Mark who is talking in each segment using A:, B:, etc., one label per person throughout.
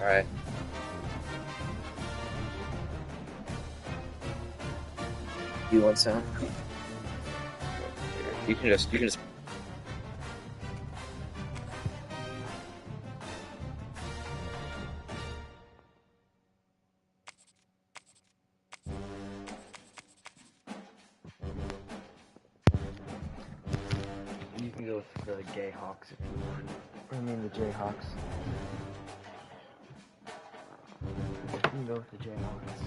A: Alright. You want some? You can just. You can go with the Gay Hawks if you want. I mean the Jayhawks. You can go with the Jayhawks.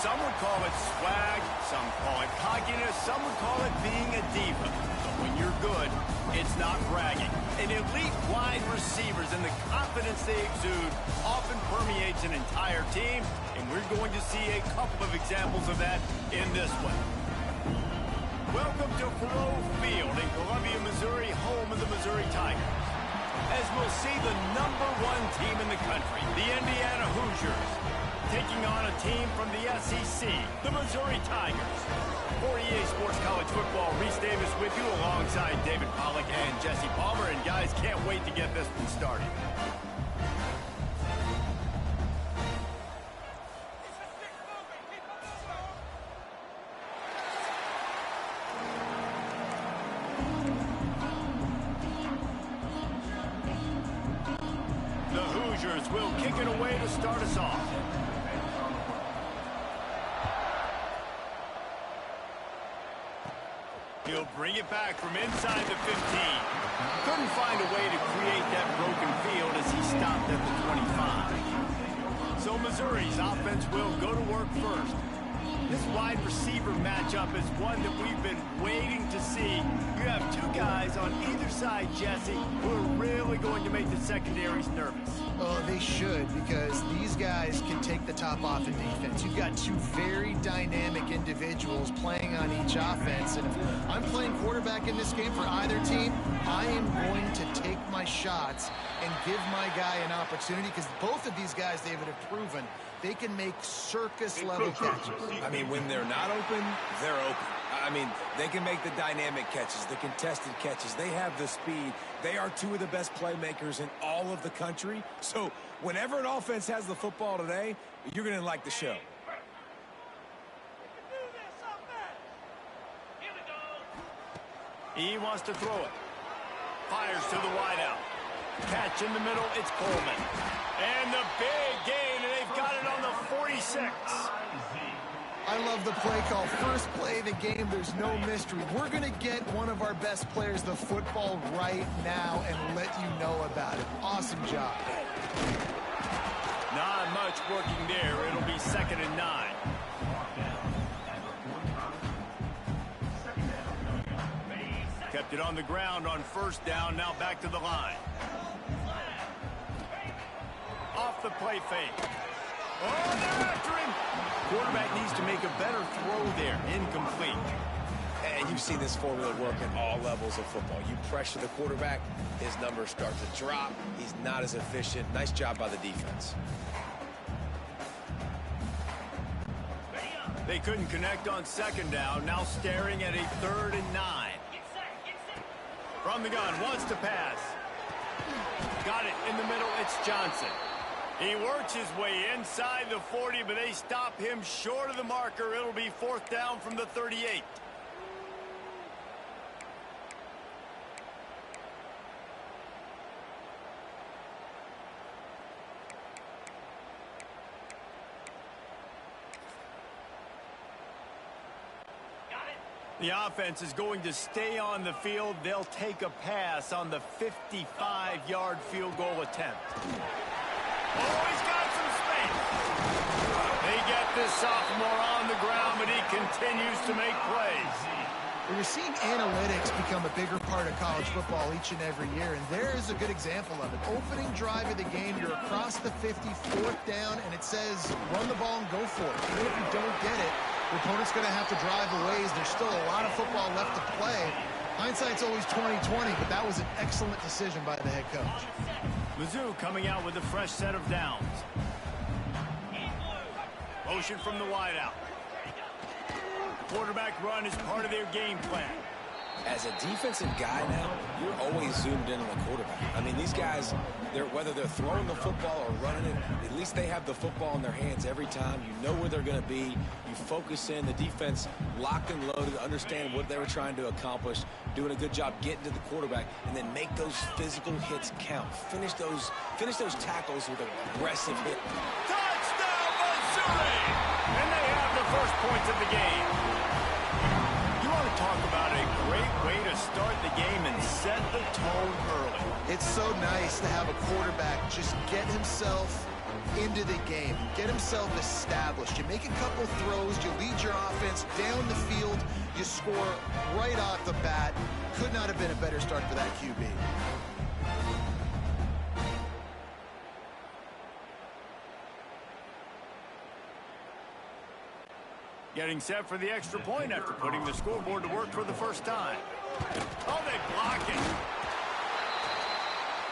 B: Some would call it swag, some call it cockiness, some would call it being a diva. But when you're good, it's not bragging. And elite wide receivers and the confidence they exude often permeates an entire team, and we're going to see a couple of examples of that in this one. Welcome to Faurot Field in Columbia, Missouri, home of the Missouri Tigers. As we'll see the #1 team in the country, the Indiana Hoosiers, taking on a team from the SEC, the Missouri Tigers. For EA Sports College Football, Reese Davis with you alongside David Pollack and Jesse Palmer. And guys, can't wait to get this one started. The Hoosiers will kick it away to start us off. He'll bring it back from inside the 15. Couldn't find a way to create that broken field as he stopped at the 25. So Missouri's offense will go to work first. This wide receiver matchup is one that we've been waiting to see. You have two guys on either side, Jesse, who are really going to make the secondaries nervous.
C: Oh, they should, because these guys can take the top off in defense. You've got two very dynamic individuals playing on each offense, and if I'm playing quarterback in this game for either team, I am going to take my shots and give my guy an opportunity, because both of these guys, David, have proven they can make circus-level catches.
D: I mean, when they're not open, they're open. I mean, they can make the dynamic catches, the contested catches. They have the speed. They are two of the best playmakers in all of the country. So whenever an offense has the football today, you're going to like the show.
B: He wants to throw it. Fires to the wideout. Catch in the middle, it's Coleman. And the big gain, and they've got it on the 46.
C: I love the play call. First play of the game, there's no mystery. We're going to get one of our best players the football right now and let you know about it. Awesome job.
B: Not much working there. It'll be 2nd and 9. Kept it on the ground on 1st down. Now back to the line. Off the play fake. Oh, they're after him. Quarterback needs to make a better throw there. Incomplete.
D: And you've seen this formula work at all levels of football. You pressure the quarterback, his numbers start to drop. He's not as efficient. Nice job by the defense.
B: They couldn't connect on 2nd down. Now staring at a 3rd and 9. From the gun, wants to pass. Got it in the middle, it's Johnson. He works his way inside the 40, but they stop him short of the marker. It'll be 4th down from the 38. The offense is going to stay on the field. They'll take a pass on the 55-yard field goal attempt. Oh, he's got some space. They get this sophomore on the ground, but he continues to make plays.
C: We're seeing analytics become a bigger part of college football each and every year, and there is a good example of it. Opening drive of the game, you're across the 50, 4th down, and it says run the ball and go for it. Even if you don't get it, the opponent's going to have to drive a ways. There's still a lot of football left to play. Hindsight's always 20/20, but that was an excellent decision by the head coach.
B: Mizzou coming out with a fresh set of downs. Motion from the wideout. Quarterback run is part of their game plan.
D: As a defensive guy now, you're always zoomed in on the quarterback. I mean, these guys, whether they're throwing the football or running it, at least they have the football in their hands every time. You know where they're going to be. You focus in. The defense locked and loaded, understand what they were trying to accomplish, doing a good job getting to the quarterback, and then make those physical hits count. Finish those tackles with an aggressive hit.
B: Touchdown, Missouri! And they have the first points of the game. Talk about a great way to start the game and set the tone early.
C: It's so nice to have a quarterback just get himself into the game, get himself established. You make a couple throws, you lead your offense down the field, you score right off the bat. Could not have been a better start for that QB.
B: Getting set for the extra point after putting the scoreboard to work for the first time. Oh, they block it.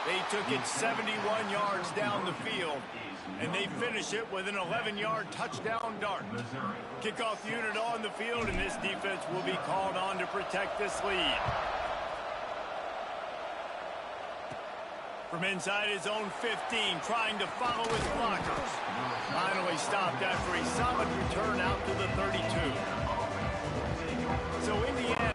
B: They took it 71 yards down the field, and they finish it with an 11-yard touchdown dart. Kickoff unit on the field, and this defense will be called on to protect this lead. From inside his own 15, trying to follow his blockers. Finally stopped after a solid return out to the 32. So in the end,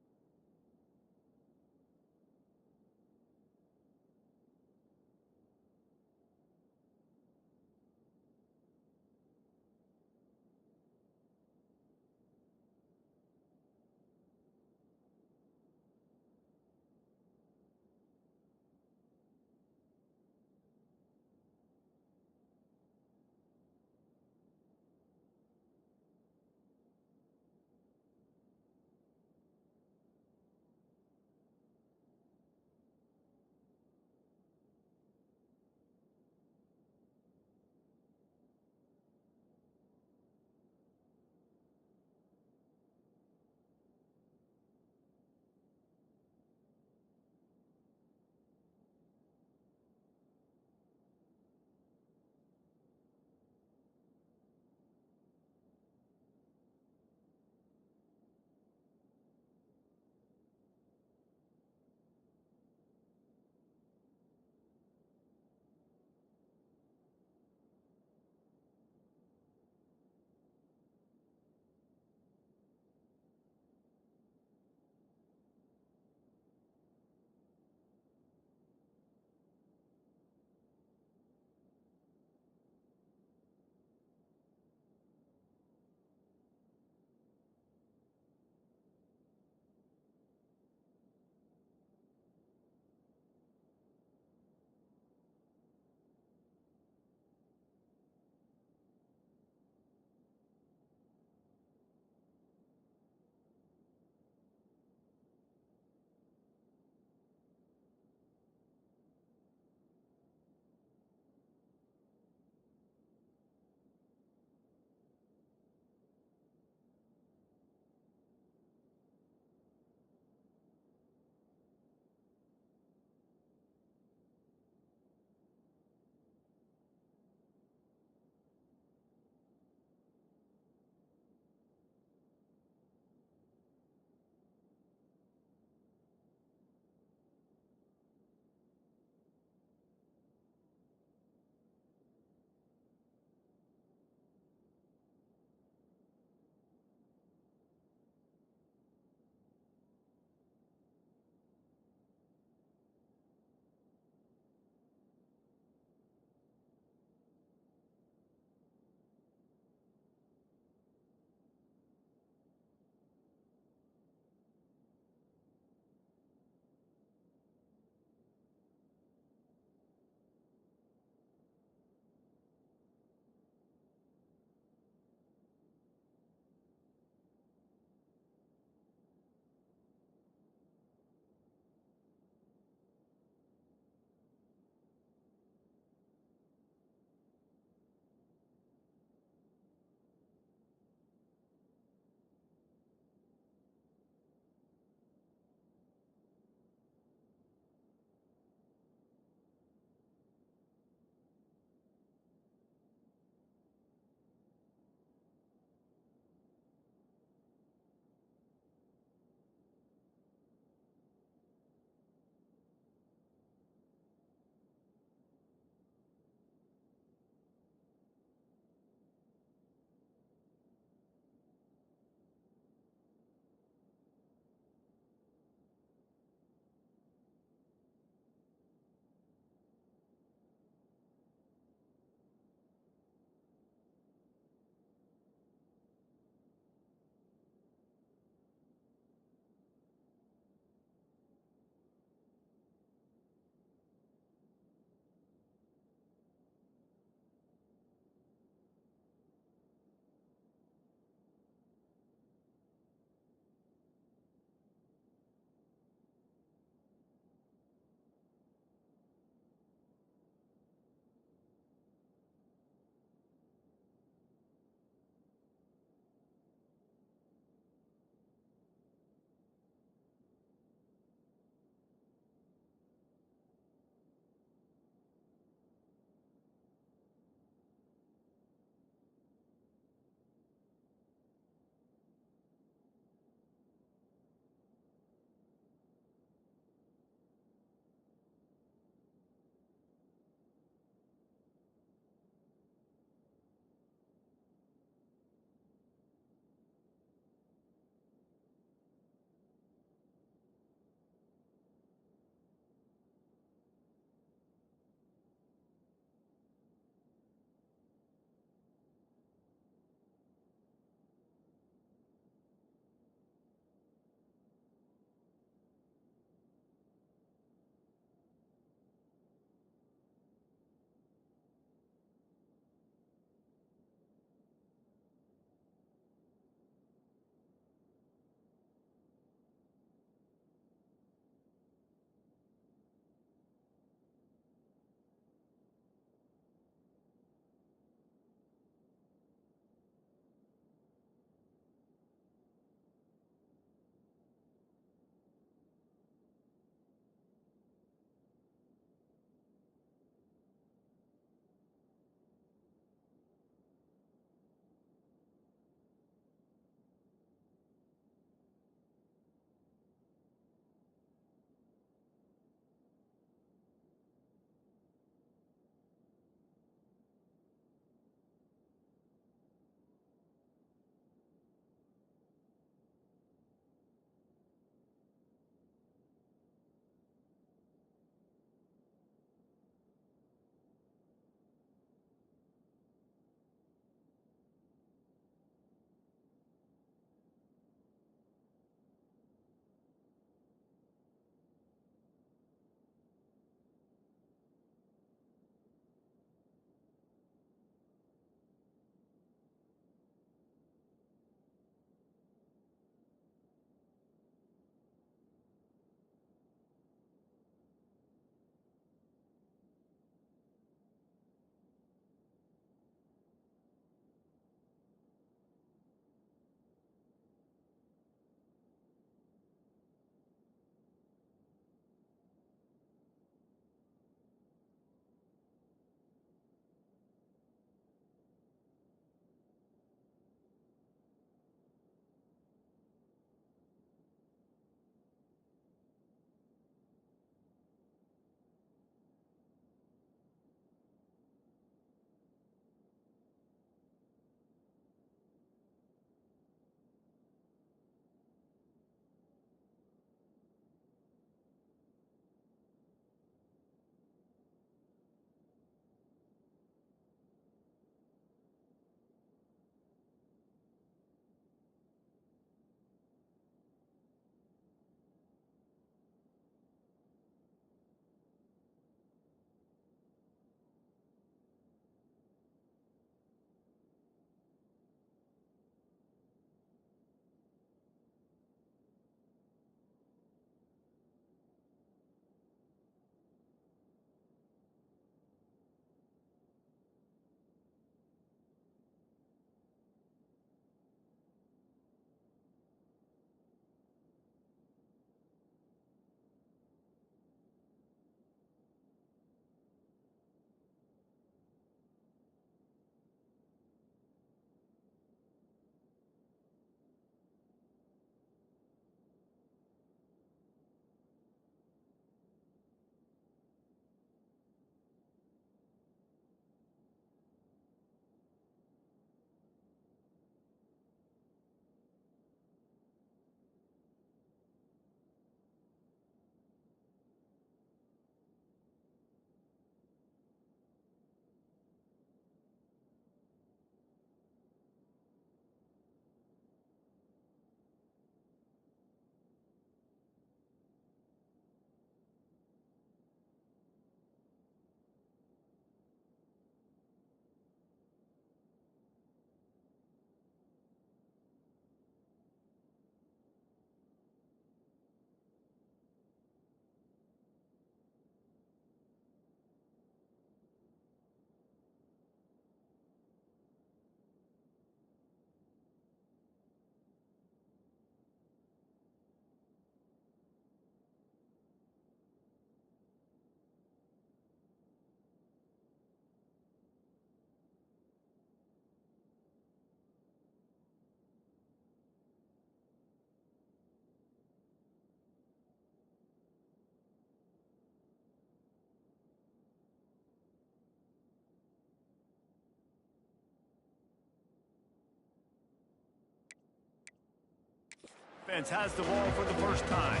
B: offense has the ball for the first time.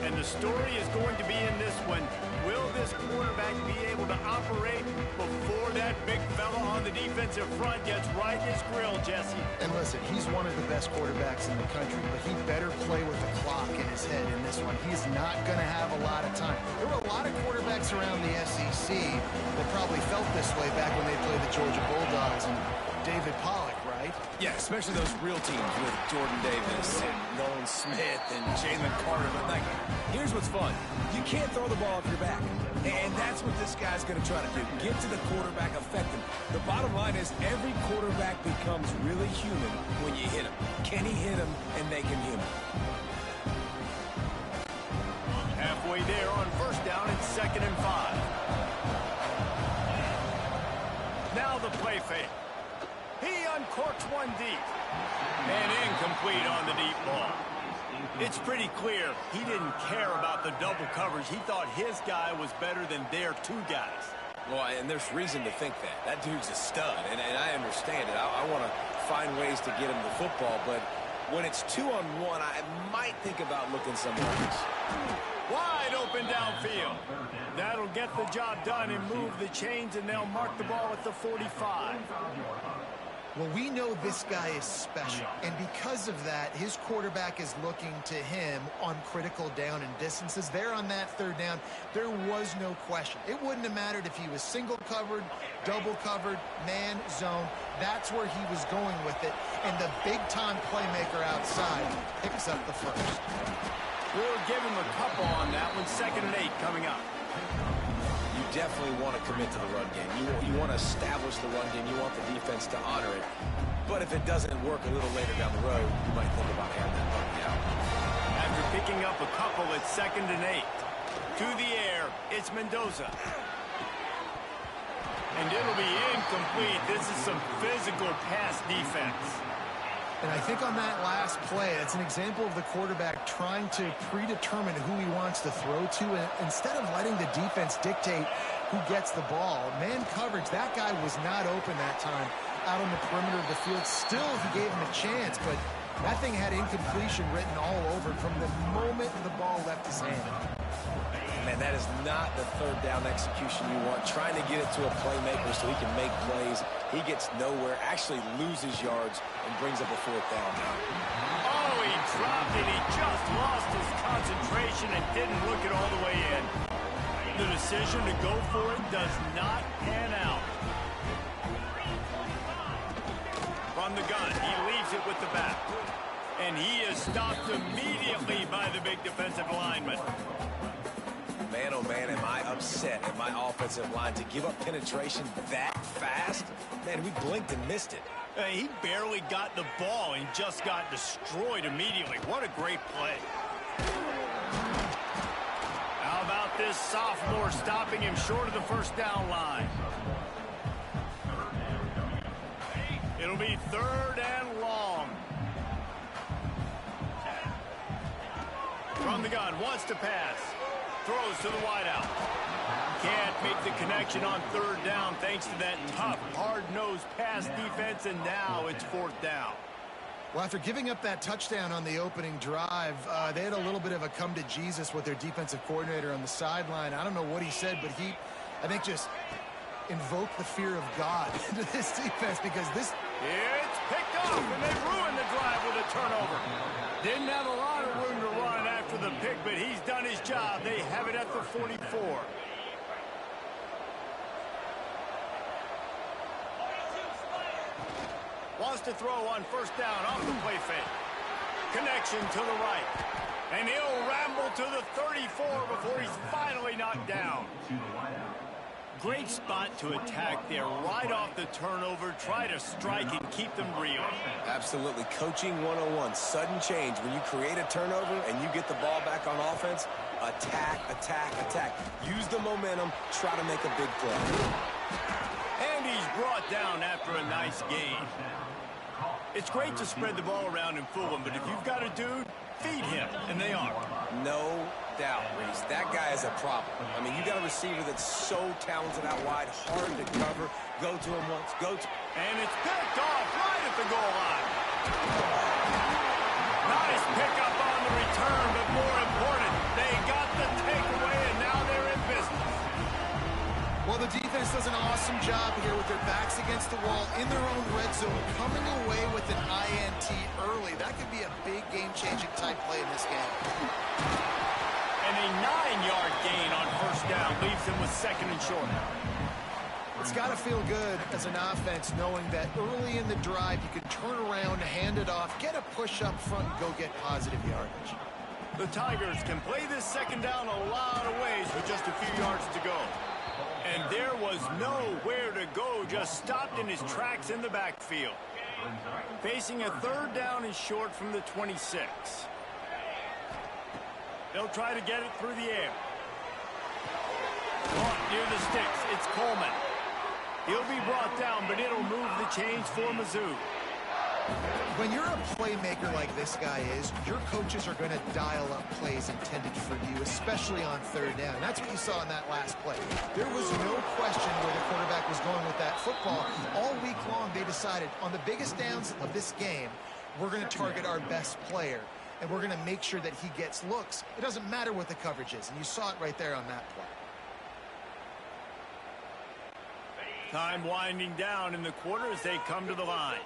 B: And the story is going to be in this one. Will this quarterback be able to operate before that big fella on the defensive front gets right in his grill, Jesse?
C: And listen, he's one of the best quarterbacks in the country, but he better play with the clock in his head in this one. He's not going to have a lot of time. There were a lot of quarterbacks around the SEC that probably felt this way back when they played the Georgia Bulldogs and David Pollock, right?
D: Yeah, especially those real teams with Jordan Davis and Nolan Smith and Jalen Carter. But like, here's what's fun. You can't throw the ball off your back. And that's what this guy's going to try to do. Get to the quarterback, affect him. The bottom line is every quarterback becomes really human when you hit him. Can he hit him and make him human?
B: Halfway there on first down, it's 2nd and 5. Now the play fake. He uncorks one deep. And incomplete on the deep ball. It's pretty clear he didn't care about the double coverage. He thought his guy was better than their two guys.
D: Well, and there's reason to think that. That dude's a stud, and I understand it. I want to find ways to get him the football, but when it's 2-on-1, I might think about looking somewhere else.
B: Wide open downfield. That'll get the job done and move the chains, and they'll mark the ball at the 45.
C: Well, we know this guy is special, and because of that, his quarterback is looking to him on critical down and distances. There on that 3rd down, there was no question. It wouldn't have mattered if he was single covered, double covered, man, zone. That's where he was going with it, and the big-time playmaker outside picks up the first.
B: We'll give him a couple on that one. 2nd and 8 coming up.
D: You definitely want to commit to the run game. You want to establish the run game. You want the defense to honor it. But if it doesn't work a little later down the road, you might think about having that run out.
B: After picking up a couple, it's 2nd and 8. To the air, it's Mendoza. And it'll be incomplete. This is some physical pass defense.
C: And I think on that last play, it's an example of the quarterback trying to predetermine who he wants to throw to, and instead of letting the defense dictate who gets the ball. Man coverage, that guy was not open that time out on the perimeter of the field. Still, he gave him a chance, but that thing had incompletion written all over it from the moment the ball left his hand.
D: Man, that is not the 3rd down execution you want. Trying to get it to a playmaker so he can make plays. He gets nowhere, actually loses yards, and brings up a 4th down now.
B: Oh, he dropped it. He just lost his concentration and didn't look it all the way in. The decision to go for it does not pan out. From the gun, he leaves it with the back. And he is stopped immediately by the big defensive lineman.
D: Man, oh man, am I upset at my offensive line to give up penetration that fast? Man, we blinked and missed it.
B: He barely got the ball and just got destroyed immediately. What a great play. How about this sophomore stopping him short of the 1st down line? It'll be 3rd and long. From the gun, wants to pass. Throws to the wideout. Can't make the connection on 3rd down thanks to that tough, hard-nosed pass defense, and now it's 4th down.
C: Well, after giving up that touchdown on the opening drive, they had a little bit of a come-to-Jesus with their defensive coordinator on the sideline. I don't know what he said, but he, I think, just invoked the fear of God into this defense because this...
B: It's picked off, and they ruined the drive with a turnover. Didn't have a lot of room to run after the pick, but he's done his job. They have it at the 44. Wants to throw on 1st down off the play fake. Connection to the right. And he'll ramble to the 34 before he's finally knocked down. Great spot to attack there right off the turnover. Try to strike and keep them real.
D: Absolutely. Coaching 101. Sudden change. When you create a turnover and you get the ball back on offense, attack, attack, attack. Use the momentum. Try to make a big play.
B: And he's brought down after a nice gain. It's great to spread the ball around and fool him, but if you've got a dude, feed him, and they are.
D: No doubt, Reese. That guy is a problem. I mean, you got a receiver that's so talented out wide, hard to cover. Go to him once, go to...
B: And it's picked off right at the goal line. Not Nice pickup on the return, but more important, they got the takeaway, and now they're in business.
C: Well, the defense does an awesome job here with their backs against the wall in their own red zone, coming away with an INT early. That could be a big game-changing type play in this game.
B: And a 9-yard gain on first down leaves them with second and short.
C: It's got to feel good as an offense knowing that early in the drive you can turn around, hand it off, get a push up front, and go get positive yardage.
B: The Tigers can play this second down a lot of ways with just a few yards to go. And there was nowhere to go, just stopped in his tracks in the backfield. Facing a third down and short from the 26. They'll try to get it through the air. Caught near the sticks. It's Coleman. He'll be brought down, but it'll move the chains for Mizzou.
C: When you're a playmaker like this guy is, your coaches are going to dial up plays intended for you, especially on third down. That's what you saw in that last play. There was no question where the quarterback was going with that football. All week long, they decided on the biggest downs of this game, we're going to target our best player, and we're going to make sure that he gets looks. It doesn't matter what the coverage is, and you saw it right there on that play.
B: Time winding down in the quarter as they come to the line.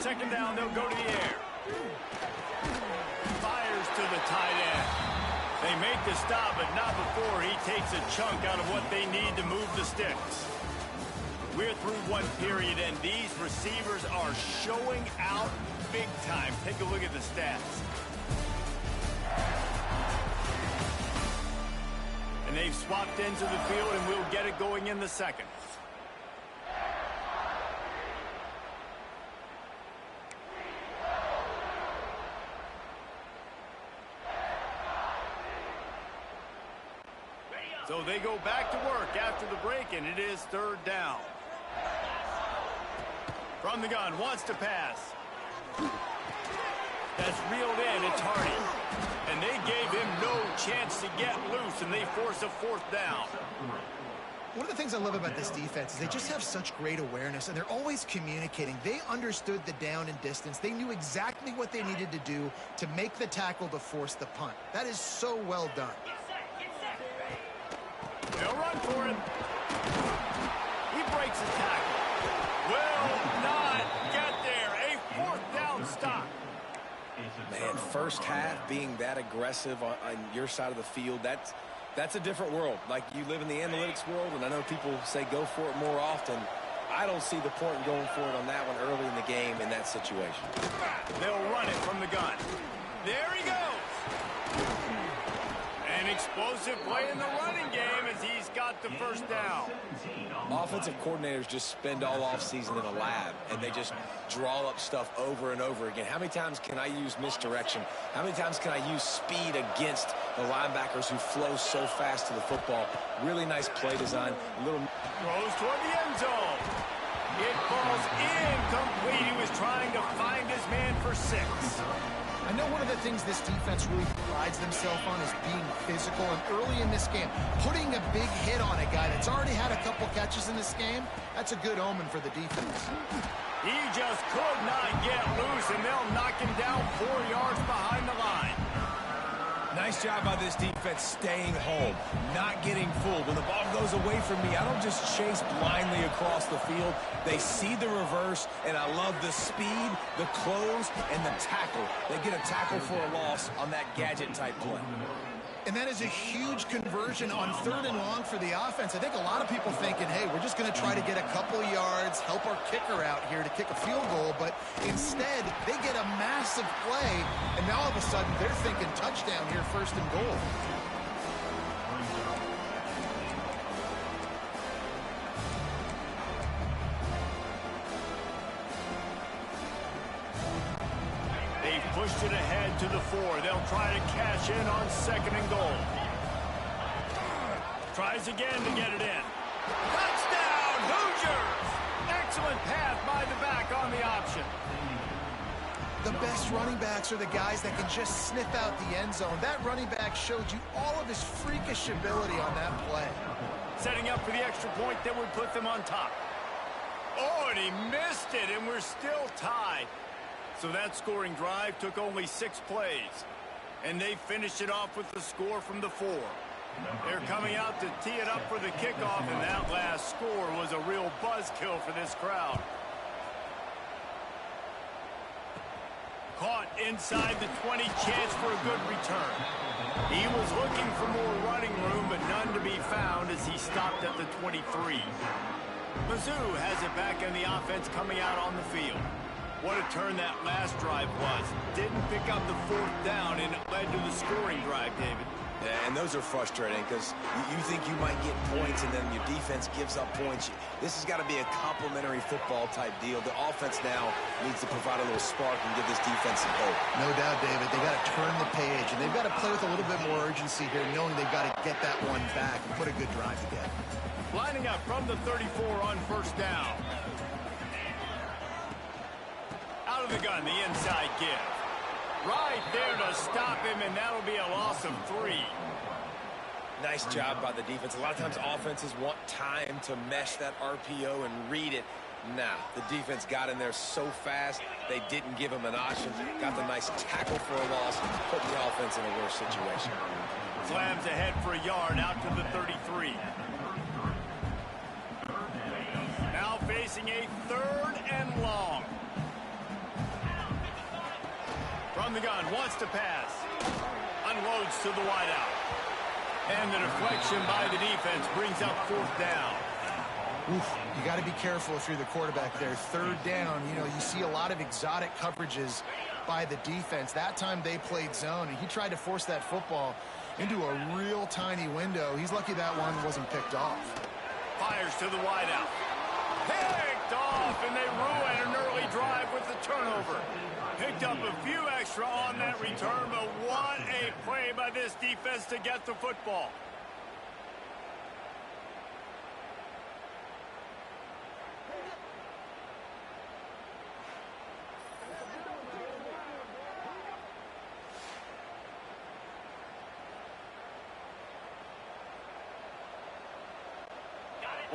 B: Second down, they'll go to the air. Fires to the tight end. They make the stop, but not before he takes a chunk out of what they need to move the sticks. We're through one period, and these receivers are showing out big time. Take a look at the stats. And they've swapped into the field, and we'll get it going in the second. So they go back to work after the break, and it is third down. From the gun, wants to pass. That's reeled in, it's Hardy. And they gave him no chance to get loose, and they force a fourth down.
C: One of the things I love about this defense is they just have such great awareness, and they're always communicating. They understood the down and distance. They knew exactly what they needed to do to make the tackle to force the punt. That is so well done.
B: They'll run for him. He breaks the tackle. Will not get there. A fourth down stop.
D: Man, first half being that aggressive on your side of the field, that's a different world. Like, you live in the analytics world, and I know people say go for it more often. I don't see the point in going for it on that one early in the game in that situation.
B: They'll run it from the gun. There he goes. An explosive play in the running game as he's got the first down.
D: Offensive coordinators just spend all offseason in a lab, and they just draw up stuff over and over again. How many times can I use misdirection? How many times can I use speed against the linebackers who flow so fast to the football? Really nice play design.
B: Throws toward the end zone. It falls incomplete. He was trying to find his man for 6.
C: I know one of the things this defense really prides themselves on is being physical, and early in this game, putting a big hit on a guy that's already had a couple catches in this game, that's a good omen for the defense.
B: He just could not get loose, and they'll knock him down 4 yards behind the line.
E: Nice job by this defense staying home, not getting fooled. When the ball goes away from me, I don't just chase blindly across the field. They see the reverse, and I love the speed, the close, and the tackle. They get a tackle for a loss on that gadget-type play.
C: And that is a huge conversion on third and long for the offense. I think a lot of people thinking, hey, we're just going to try to get a couple yards, help our kicker out here to kick a field goal. But instead, they get a massive play, and now all of a sudden they're thinking touchdown here, first and goal.
B: Pushed it ahead to the 4. They'll try to cash in on second and goal. Tries again to get it in. Touchdown, Hoosiers! Excellent pass by the back on the option.
C: The best running backs are the guys that can just sniff out the end zone. That running back showed you all of his freakish ability on that play.
B: Setting up for the extra point that would put them on top. Oh, and he missed it, and we're still tied. So that scoring drive took only 6 plays. And they finished it off with the score from the 4. They're coming out to tee it up for the kickoff, and that last score was a real buzzkill for this crowd. Caught inside the 20, chance for a good return. He was looking for more running room, but none to be found as he stopped at the 23. Mizzou has it back in the offense coming out on the field. What a turn that last drive was. Didn't pick up the 4th down, and it led to the scoring drive, David.
D: Yeah, and those are frustrating because you think you might get points and then your defense gives up points. This has got to be a complementary football type deal. The offense now needs to provide a little spark and give this defense some hope.
C: No doubt, David. They've got to turn the page, and they've got to play with a little bit more urgency here, knowing they've got to get that one back and put a good drive together.
B: Lining up from the 34 on 1st down. Out of the gun, the inside give. Right there to stop him, and that'll be a loss of 3.
D: Nice job by the defense. A lot of times offenses want time to mesh that RPO and read it. Nah, the defense got in there so fast, they didn't give him an option. Got the nice tackle for a loss, put the offense in a worse situation.
B: Slams ahead for a yard out to the 33. Now facing a 3rd and long. From the gun, wants to pass. Unloads to the wideout. And the deflection by the defense brings up 4th down.
C: Oof, you got to be careful if you're the quarterback there. 3rd down, you know, you see a lot of exotic coverages by the defense. That time they played zone, and he tried to force that football into a real tiny window. He's lucky that one wasn't picked off.
B: Fires to the wideout. Picked off, and they ruin an early drive with the turnover. Picked up a few extra on that return, but what a play by this defense to get the football.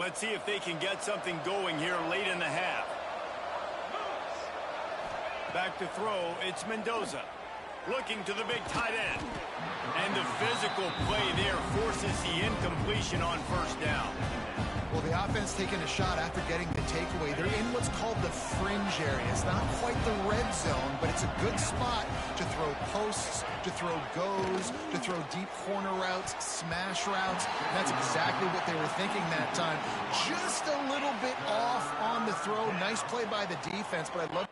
B: Let's see if they can get something going here late in the half. Back to throw, it's Mendoza. Looking to the big tight end. And the physical play there forces the incompletion on 1st down.
C: Well, the offense taking a shot after getting the takeaway. They're in what's called the fringe area. It's not quite the red zone, but it's a good spot to throw posts, to throw goes, to throw deep corner routes, smash routes. And that's exactly what they were thinking that time. Just a little bit off on the throw. Nice play by the defense, but I love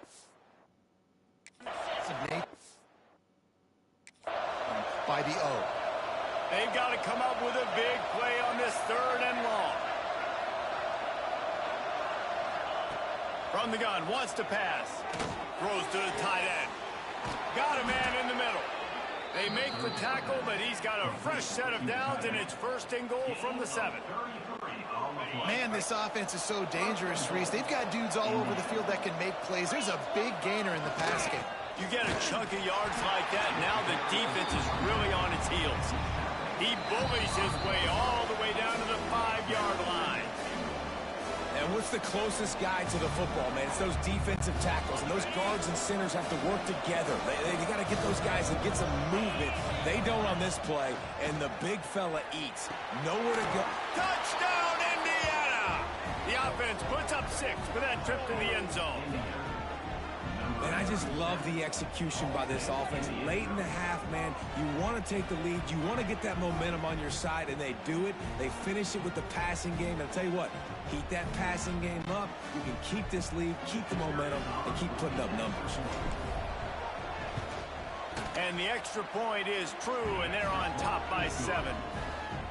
C: by the O.
B: They've got to come up with a big play on this 3rd and long. From the gun, wants to pass. Throws to the tight end. Got a man in the middle. They make the tackle, but he's got a fresh set of downs, and it's 1st and goal from the 7.
C: Man, this offense is so dangerous, Reese. They've got dudes all over the field that can make plays. There's a big gainer in the pass game.
B: You get a chunk of yards like that, now the defense is really on its heels. He bullies his way all the way down to the 5-yard line.
E: And what's the closest guy to the football, man? It's those defensive tackles, and those guards and centers have to work together. They got to get those guys and get some movement. They don't on this play, and the big fella eats. Nowhere to go.
B: Touchdown, Indiana! The offense puts up 6 for that trip to the end zone.
E: And I just love the execution by this offense. Late in the half, man, you want to take the lead. You want to get that momentum on your side, and they do it. They finish it with the passing game. And I'll tell you what, heat that passing game up. You can keep this lead, keep the momentum, and keep putting up numbers.
B: And the extra point is true, and they're on top by 7.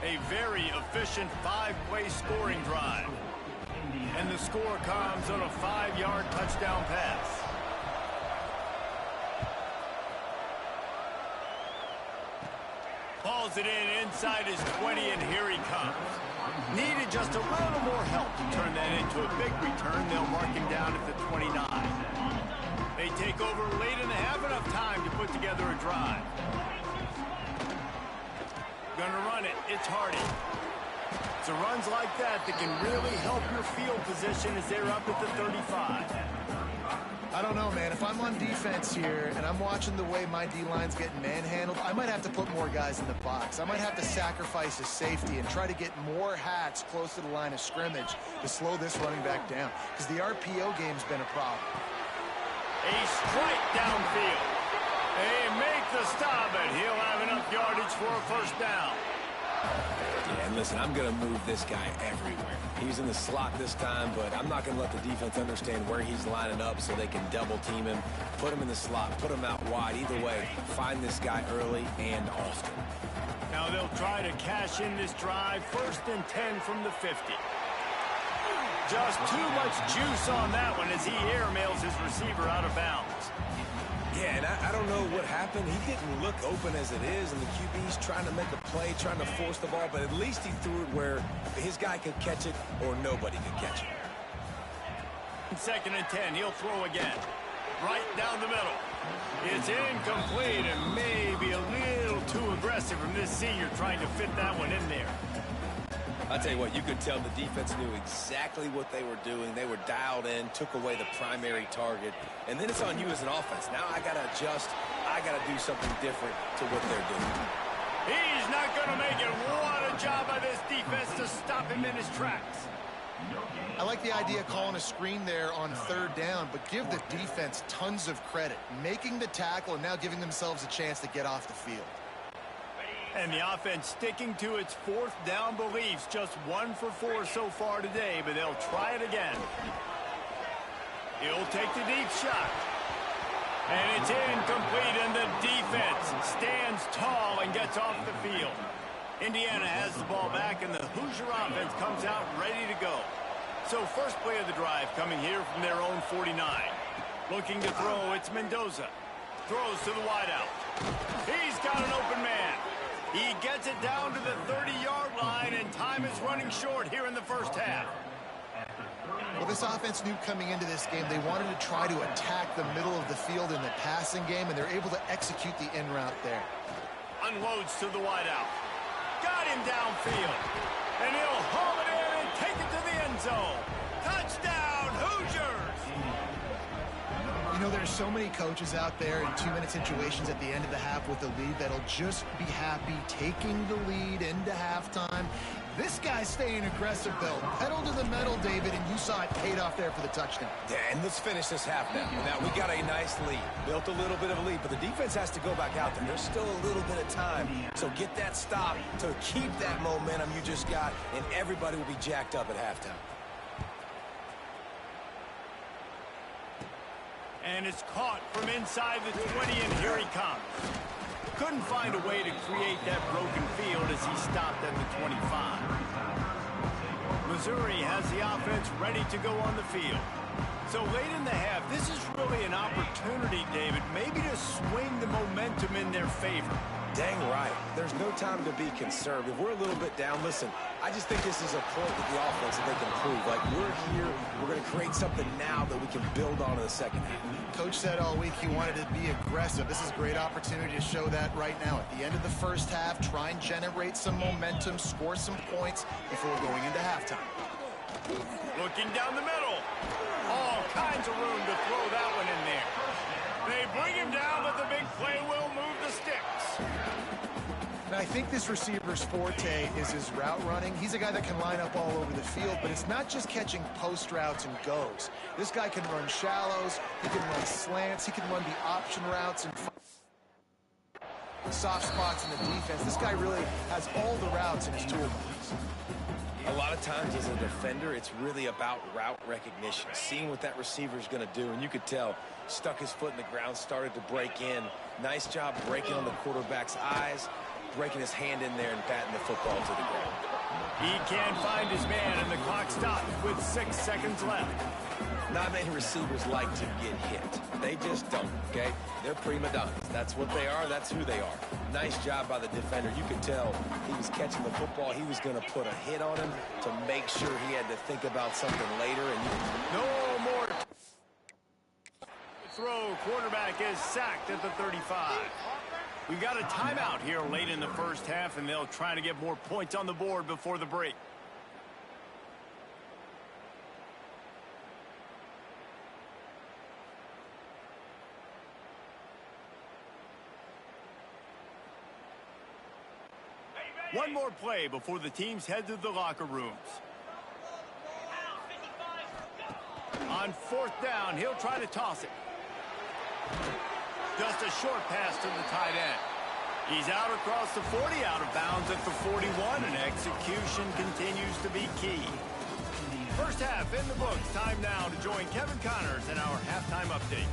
B: A very efficient 5-play scoring drive. And the score comes on a 5-yard touchdown pass. Hauls it in inside his 20, and here he comes. Needed just a little more help to turn that into a big return. They'll mark him down at the 29. They take over late in the half, enough time to put together a drive. Gonna run it. It's Hardy. It's the runs like that that can really help your field position as they're up at the 35.
C: I don't know, man. If I'm on defense here and I'm watching the way my D-line's getting manhandled, I might have to put more guys in the box. I might have to sacrifice a safety and try to get more hats close to the line of scrimmage to slow this running back down, because the RPO game's been a problem.
B: A strike downfield. They make the stop, and he'll have enough yardage for a first down.
D: Yeah, and listen, I'm going to move this guy everywhere. He's in the slot this time, but I'm not going to let the defense understand where he's lining up so they can double team him, put him in the slot, put him out wide. Either way, find this guy early and often.
B: Now they'll try to cash in this drive. 1st and 10 from the 50. Just too much juice on that one as he airmails his receiver out of bounds.
D: Yeah, and I don't know what happened. He didn't look open as it is, and the QB's trying to make a play, trying to force the ball, but at least he threw it where his guy could catch it or nobody could catch it.
B: 2nd and 10, he'll throw again. Right down the middle. It's incomplete and maybe a little too aggressive from this senior trying to fit that one in there.
D: I'll tell you what, you could tell the defense knew exactly what they were doing. They were dialed in, took away the primary target, and then it's on you as an offense. Now I got to adjust. I got to do something different to what they're doing.
B: He's not going to make it. What a job by this defense to stop him in his tracks.
C: I like the idea of calling a screen there on 3rd down, but give the defense tons of credit, making the tackle and now giving themselves a chance to get off the field.
B: And the offense sticking to its 4th down beliefs. Just 1 for 4 so far today, but they'll try it again. He'll take the deep shot. And it's incomplete, and the defense stands tall and gets off the field. Indiana has the ball back, and the Hoosier offense comes out ready to go. So first play of the drive coming here from their own 49. Looking to throw, it's Mendoza. Throws to the wideout. He's got an open man. He gets it down to the 30-yard line, and time is running short here in the first half.
C: Well, this offense knew coming into this game they wanted to try to attack the middle of the field in the passing game, and they're able to execute the in route there.
B: Unloads to the wideout. Got him downfield. And he'll haul it in and take it to the end zone. Touchdown, Hoosiers!
C: You know, there's so many coaches out there in 2-minute situations at the end of the half with the lead that'll just be happy taking the lead into halftime. This guy's staying aggressive, though. Pedal to the metal, David, and you saw it paid off there for the touchdown.
D: Yeah, and let's finish this half now. Now, we got a nice lead. Built a little bit of a lead, but the defense has to go back out there. There's still a little bit of time. So get that stop to keep that momentum you just got, and everybody will be jacked up at halftime.
B: And it's caught from inside the 20, and here he comes. Couldn't find a way to create that broken field as he stopped at the 25. Missouri has the offense ready to go on the field. So late in the half, this is really an opportunity, David, maybe to swing the momentum in their favor.
D: Dang right. There's no time to be conservative. We're a little bit down. Listen, I just think this is a point with the offense that they can prove. Like, we're here, we're going to create something now that we can build on in the second half.
C: Coach said all week he wanted to be aggressive. This is a great opportunity to show that right now. At the end of the first half, try and generate some momentum, score some points before going into halftime.
B: Looking down the middle. All kinds of room to throw that one in there. They bring him down, but the big play will move the sticks.
C: Now, I think this receiver's forte is his route running. He's a guy that can line up all over the field, but it's not just catching post routes and goes. This guy can run shallows, he can run slants, he can run the option routes and soft spots in the defense. This guy really has all the routes in his toolbox.
D: A lot of times as a defender, it's really about route recognition, seeing what that receiver's going to do. And you could tell, stuck his foot in the ground, started to break in. Nice job breaking on the quarterback's eyes, breaking his hand in there and batting the football to the ground.
B: He can't find his man, and the clock stops with 6 seconds left.
D: Not many receivers like to get hit. They just don't, okay? They're prima donnas. That's what they are. That's who they are. Nice job by the defender. You could tell he was catching the football. He was going to put a hit on him to make sure he had to think about something later. And
B: no more. Throw. Quarterback is sacked at the 35. We got a timeout here late in the first half, and they'll try to get more points on the board before the break. One more play before the teams head to the locker rooms. On 4th down, he'll try to toss it. Just a short pass to the tight end. He's out across the 40, out of bounds at the 41, and execution continues to be key. First half in the books. Time now to join Kevin Connors in our halftime update.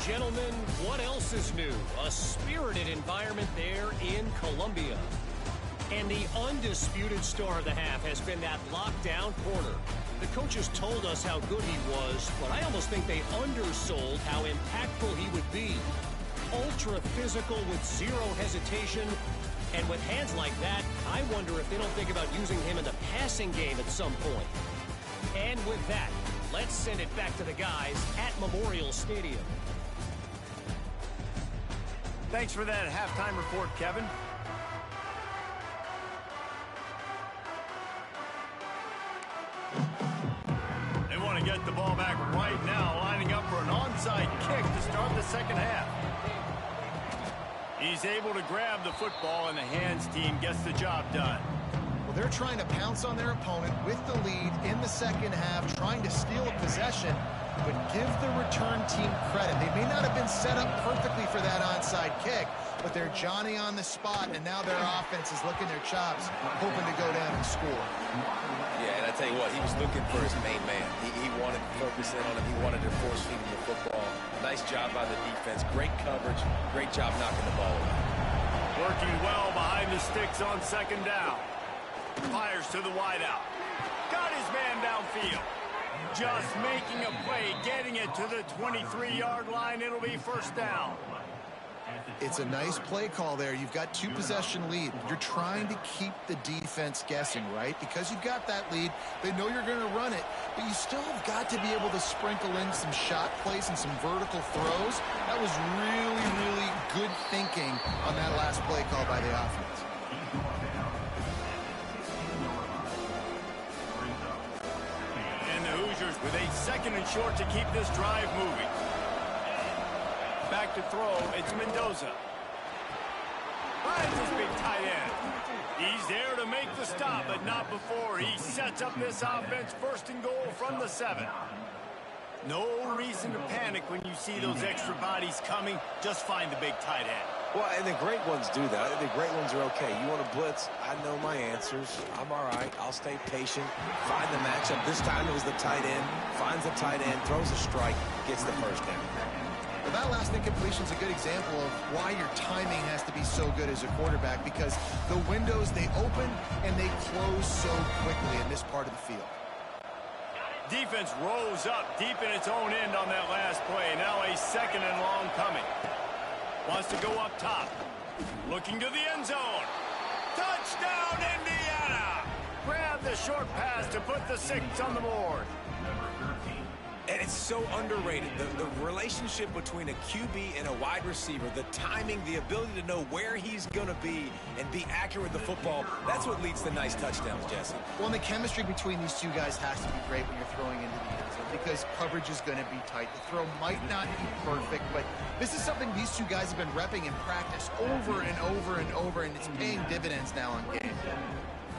F: Gentlemen, what else is new? A spirited environment there in Columbia. And the undisputed star of the half has been that lockdown corner. The coaches told us how good he was, but I almost think they undersold how impactful he would be. Ultra physical with zero hesitation. And with hands like that, I wonder if they don't think about using him in the passing game at some point. And with that, let's send it back to the guys at Memorial Stadium.
B: Thanks for that halftime report, Kevin. They want to get the ball back right now, lining up for an onside kick to start the second half. He's able to grab the football, and the hands team gets the job done.
C: Well, they're trying to pounce on their opponent with the lead in the second half, trying to steal a possession, but give the return team credit. They may not have been set up perfectly for that onside kick, but they're Johnny on the spot, and now their offense is licking their chops, hoping to go down and score.
D: Yeah, and I tell you what, he was looking for his main man. He wanted to focus in on him. He wanted to force feed him the football. Nice job by the defense. Great coverage. Great job knocking the ball away.
B: Working well behind the sticks on 2nd down. Fires to the wideout. Got his man downfield. Just making a play, getting it to the 23-yard line. It'll be 1st down.
C: It's a nice play call there. You've got 2-possession lead. You're trying to keep the defense guessing, right? Because you've got that lead, they know you're going to run it, but you still have got to be able to sprinkle in some shot plays and some vertical throws. That was really, really good thinking on that last play call by the offense.
B: And the Hoosiers with a 2nd and short to keep this drive moving. Back to throw, it's Mendoza. Finds his big tight end. He's there to make the stop, but not before he sets up this offense 1st and goal from the 7. No reason to panic when you see those extra bodies coming. Just find the big tight end.
D: Well, and the great ones do that. The great ones are okay. You want to blitz? I know my answers. I'm all right. I'll stay patient. Find the matchup. This time it was the tight end. Finds the tight end, throws a strike, gets the 1st down.
C: Well, that last incompletion is a good example of why your timing has to be so good as a quarterback, because the windows, they open and they close so quickly in this part of the field.
B: Defense rose up deep in its own end on that last play. Now a 2nd and long coming. Wants to go up top. Looking to the end zone. Touchdown, Indiana! Grab the short pass to put the 6 on the board.
D: And it's so underrated. The relationship between a QB and a wide receiver, the timing, the ability to know where he's going to be and be accurate with the football, that's what leads to nice touchdowns, Jesse.
C: Well, and the chemistry between these two guys has to be great when you're throwing into the end zone, because coverage is going to be tight. The throw might not be perfect, but this is something these two guys have been repping in practice over and over and over, and it's paying dividends now on game.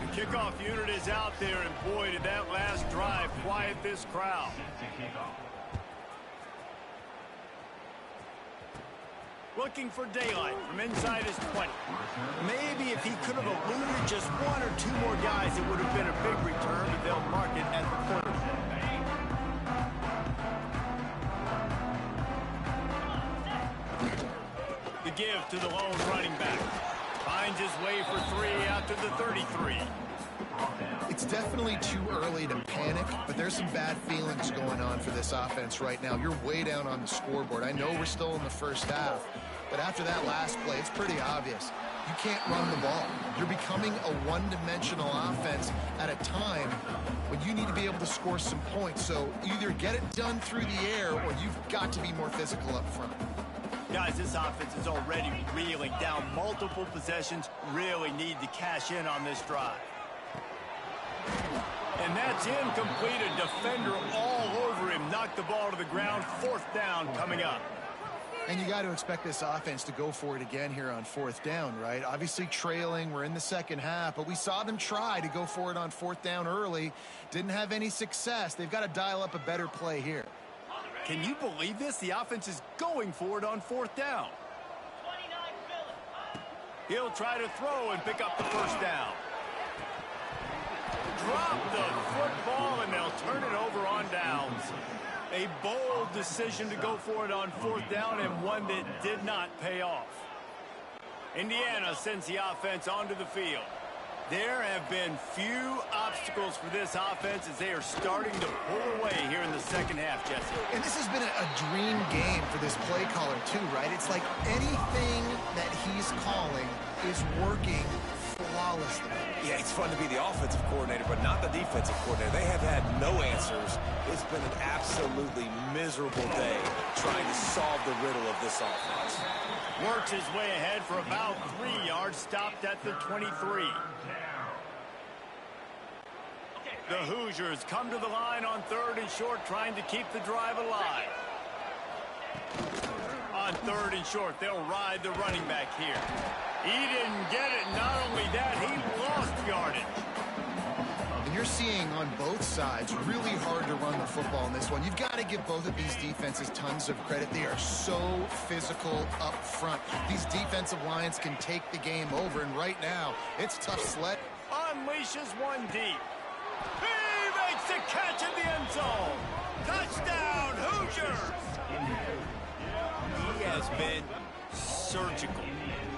B: The kickoff unit is out there, and boy, did that last drive quiet this crowd. Looking for daylight from inside his 20. Maybe if he could have eluded just 1 or 2 more guys, it would have been a big return, but they'll mark it at the 30. The give to the lone running back. Finds his way for 3 out to the 33.
C: It's definitely too early to panic, but there's some bad feelings going on for this offense right now. You're way down on the scoreboard. I know we're still in the first half, but after that last play, it's pretty obvious. You can't run the ball. You're becoming a one-dimensional offense at a time when you need to be able to score some points. So either get it done through the air, or you've got to be more physical up front.
B: Guys, this offense is already reeling down multiple possessions. Really need to cash in on this drive. And that's incomplete. A defender all over him. Knocked the ball to the ground. 4th down coming up.
C: And you got to expect this offense to go for it again here on 4th down, right? Obviously trailing, we're in the second half, but we saw them try to go for it on 4th down early. Didn't have any success. They've got to dial up a better play here.
B: Can you believe this? The offense is going for it on 4th down. He'll try to throw and pick up the first down. Drop the football, and they'll turn it over on downs. A bold decision to go for it on 4th down, and one that did not pay off. Indiana sends the offense onto the field. There have been few obstacles for this offense as they are starting to pull away here in the second half, Jesse.
C: And this has been a dream game for this play caller too, right? It's like anything that he's calling is working flawlessly.
D: Yeah, it's fun to be the offensive coordinator, but not the defensive coordinator. They have had no answers. It's been an absolutely miserable day trying to solve the riddle of this offense.
B: Works his way ahead for about 3 yards, stopped at the 23. The Hoosiers come to the line on 3rd and short, trying to keep the drive alive. On 3rd and short, they'll ride the running back here. He didn't get it. Not only that, he lost yardage.
C: And you're seeing on both sides really hard to run the football in this one. You've got to give both of these defenses tons of credit. They are so physical up front. These defensive lines can take the game over, and right now, it's tough sled.
B: Unleashes one deep. He makes the catch in the end zone. Touchdown, Hoosiers! He has been surgical.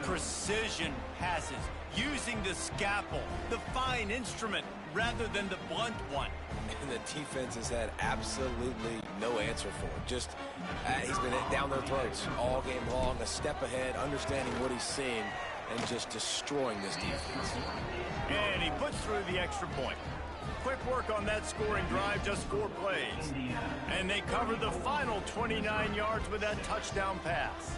B: Precision passes, using the scalpel, the fine instrument, rather than the blunt one.
D: And the defense has had absolutely no answer for it. Just, he's been down their throats all game long, a step ahead, understanding what he's seeing, and just destroying this defense.
B: And he puts through the extra point. Quick work on that scoring drive, just 4 plays. And they cover the final 29 yards with that touchdown pass.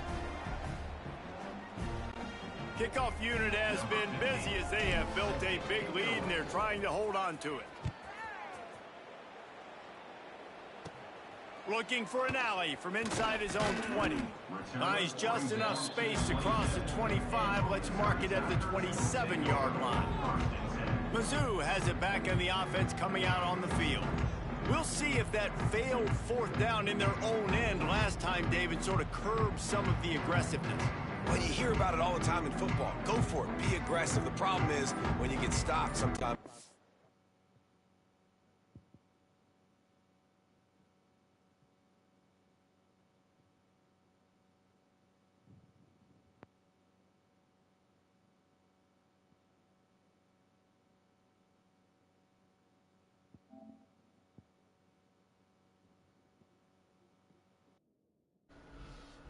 B: Kickoff unit has been busy as they have built a big lead, and they're trying to hold on to it. Looking for an alley from inside his own 20. Buys just enough space to cross the 25. Let's mark it at the 27-yard line. Mizzou has it back in the offense coming out on the field. We'll see if that failed 4th down in their own end last time, David, sort of curbed some of the aggressiveness.
D: Well, you hear about it all the time in football. Go for it. Be aggressive. The problem is when you get stopped sometimes.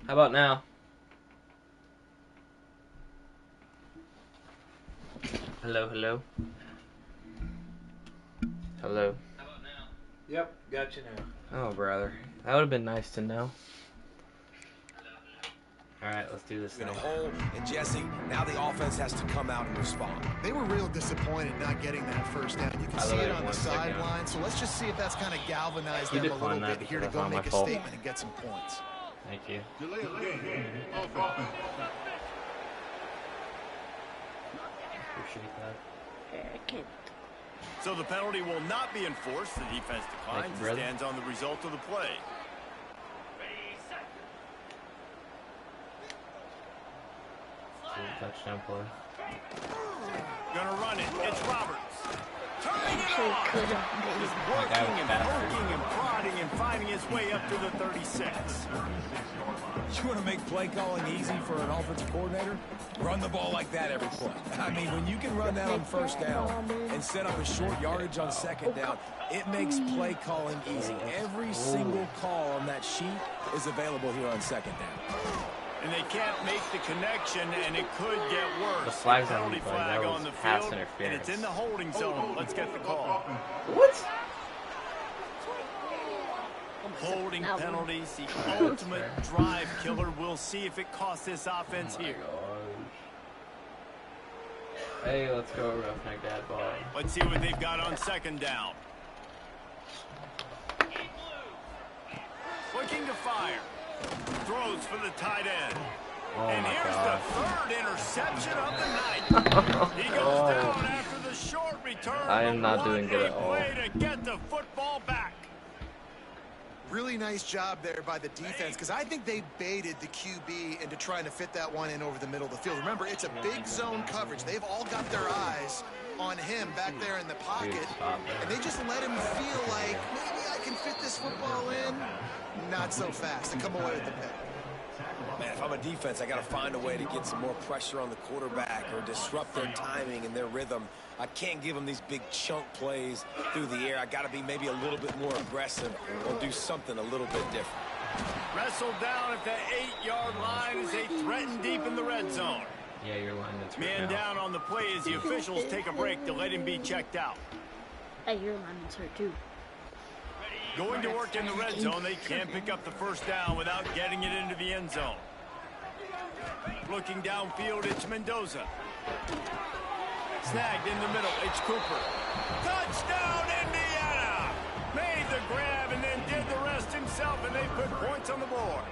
A: How about now? Hello, hello. Hello.
G: How about now? Yep, got you now.
A: Oh, brother. That would have been nice to know. Alright, let's do this
D: In a
A: thing.
D: hole, and Jesse, now the offense has to come out and respond.
C: They were real disappointed not getting that first down. You can
A: I
C: see
A: love
C: it
A: it
C: on the
A: once again.
C: sideline. So let's just see if that's kind of galvanized
A: You
C: them a
A: declined
C: little
A: that
C: bit here to
A: because
C: go
A: that's not
C: make a
A: my fault.
C: statement and get some points.
A: Thank you. Appreciate that.
B: So the penalty will not be enforced. The defense declines
A: Thank you,
B: and
A: brother.
B: stands on the result of the play.
A: Touchdown play.
B: Gonna run it. It's Roberts. Turning it
H: Actually
B: on.
H: could have
B: Just
H: been.
B: working and poking and prodding and finding his way up to the 36.
E: You want to make play calling easy for an offensive coordinator? Run the ball like that every play. I mean, when you can run that on first down and set up a short yardage on second down, it makes play calling easy. Every single call on that sheet is available here on second down.
B: And they can't make the connection, and it could get worse.
A: The flag's on
B: Penalty
A: the flag.
B: flag
A: That
B: on
A: was
B: the
A: pass
B: field,
A: interference.
B: and it's in the holding zone. Let's get the call.
A: What?
B: Holding penalties, the ultimate drive killer. We'll see if it costs this offense here.
A: Hey, let's go roughneck that ball.
B: Let's see what they've got on second down. Looking to fire. Throws for the tight end.
A: Oh
B: And
A: my
B: here's
A: God.
B: the third interception of the night. He goes down after the short return.
A: I am not doing good at
B: What a
A: all.
B: way to get the football back.
C: Really nice job there by the defense, because I think they baited the QB into trying to fit that one in over the middle of the field. Remember, it's a big zone coverage. They've all got their eyes on him back there in the pocket, and they just let him feel like, maybe I can fit this football in. Not so fast. They come away with the pick.
D: Man, if I'm a defense, I got to find a way to get some more pressure on the quarterback or disrupt their timing and their rhythm. I can't give them these big chunk plays through the air. I got to be maybe a little bit more aggressive or do something a little bit different.
B: Wrestled down at the 8-yard line as they threaten deep in the red zone.
A: Yeah, your lineman's right
B: Man
A: now.
B: down on the play as the officials take a break to let him be checked out.
H: Hey, your lineman's hurt too.
B: Going to work in the red zone, they can't pick up the first down without getting it into the end zone. Looking downfield, it's Mendoza. Snagged in the middle, it's Cooper. Touchdown, Indiana! Made the grab and then did the rest himself, and they put points on the board.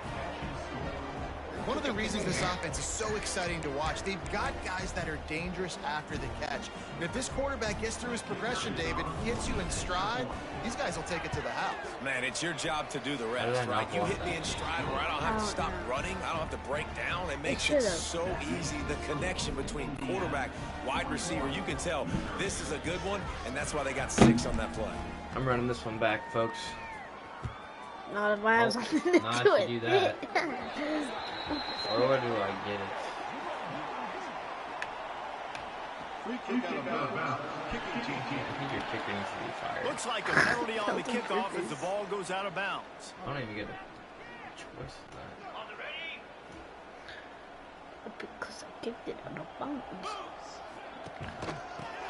C: One of the reasons this offense is so exciting to watch, they've got guys that are dangerous after the catch. And if this quarterback gets through his progression, David, he hits you in stride, these guys will take it to the house.
D: Man, it's your job to do the rest, right? You hit me in stride where I don't have to stop running. I don't have to break down. It makes it so easy. The connection between quarterback, wide receiver, you can tell this is a good one, and that's why they got 6 on that play.
A: I'm running this one back, folks.
H: Not if I have something to
A: Not
H: do
A: if
H: it.
A: you do that. Or do I get it?
I: Free kick out of bounds. Kicking team.
A: I think your kicker needs to be fired.
B: Looks like a penalty on the kickoff as the ball goes out of bounds.
A: I don't even get a choice of that.
H: Because I kicked it out of bounds.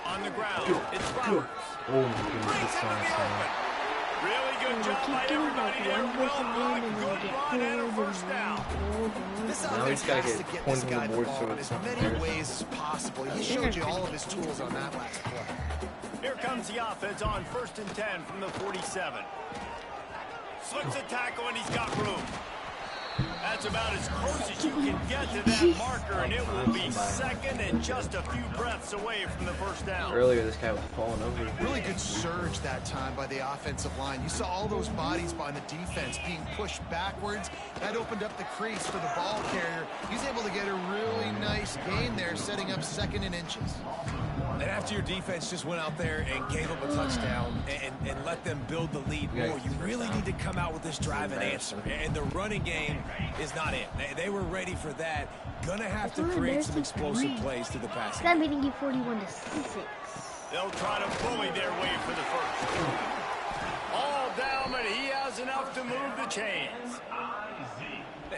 B: On the ground, it's Flowers.
A: Oh my goodness, this song's so
B: Really good job by everybody there. Well done. Good run and a first down.
C: This
A: Now
C: offense
A: he's gotta
C: has to
A: get
C: get
A: points
C: this
A: on
C: guy
A: the
C: the
A: board
C: ball
A: so
C: in
A: it's
C: as
A: not
C: many
A: fair.
C: ways as possible. He showed you all of his tools on that last play.
B: Here comes the offense on 1st and 10 from the 47. Slips a tackle and he's got room. That's about as close as you can get to that marker, and it will be second and just a few breaths away from the first down.
A: Earlier, this guy was falling over.
C: Really good surge that time by the offensive line. You saw all those bodies by the defense being pushed backwards. That opened up the crease for the ball carrier. He's able to get a really nice gain there, setting up 2nd and inches.
D: And after your defense just went out there and gave up a touchdown and let them build the lead more, you really need to come out with this drive and answer. And the running game is not it. They were ready for that. Gonna have to create some explosive plays through the passing.
H: I'm beating you 41-6.
B: They'll try to bully their way for the first. All down, but he has enough to move the chains.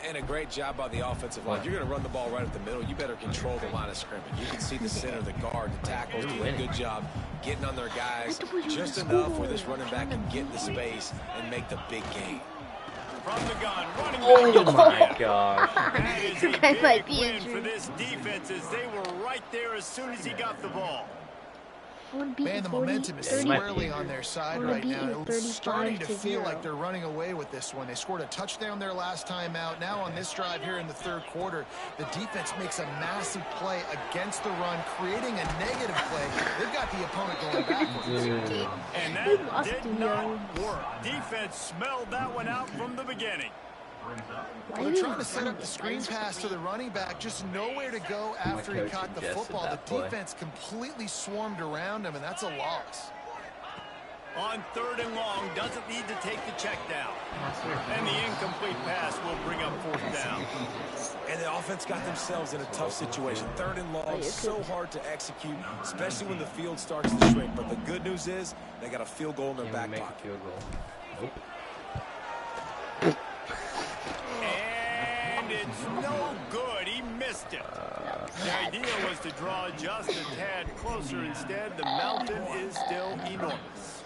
D: And a great job by the offensive line. You're going to run the ball right at the middle. You better control the line of scrimmage. You can see the center, the guard, the tackles doing a good job getting on their guys just enough where this running back can get into space and make the big game.
B: From the gun, running
A: Oh
B: back.
A: my gosh.
B: That is a
H: That might
B: big
H: be
B: win
H: injured.
B: for this defense as they were right there as soon as he got the ball.
C: Man, the momentum is squarely on their side right now. It's starting to feel like they're running away with this one. They scored a touchdown their last time out. Now on this drive here in the 3rd quarter, the defense makes a massive play against the run, creating a negative play. They've got the opponent going backwards.
B: And that did not work. Defense smelled that one out from the beginning.
C: Well, they're trying to set up the screen pass to the running back, just nowhere to go after he caught the football. The defense completely swarmed around him, and that's a loss.
B: On 3rd and long, doesn't need to take the check down. And the incomplete pass will bring up 4th down.
D: And the offense got themselves in a tough situation. 3rd and long, so hard to execute, especially when the field starts to shrink. But the good news is they got a field goal in their back pocket.
A: Field goal. Nope.
B: And it's no good. He missed it. The idea was to draw just a tad closer. Instead, the mountain is still enormous.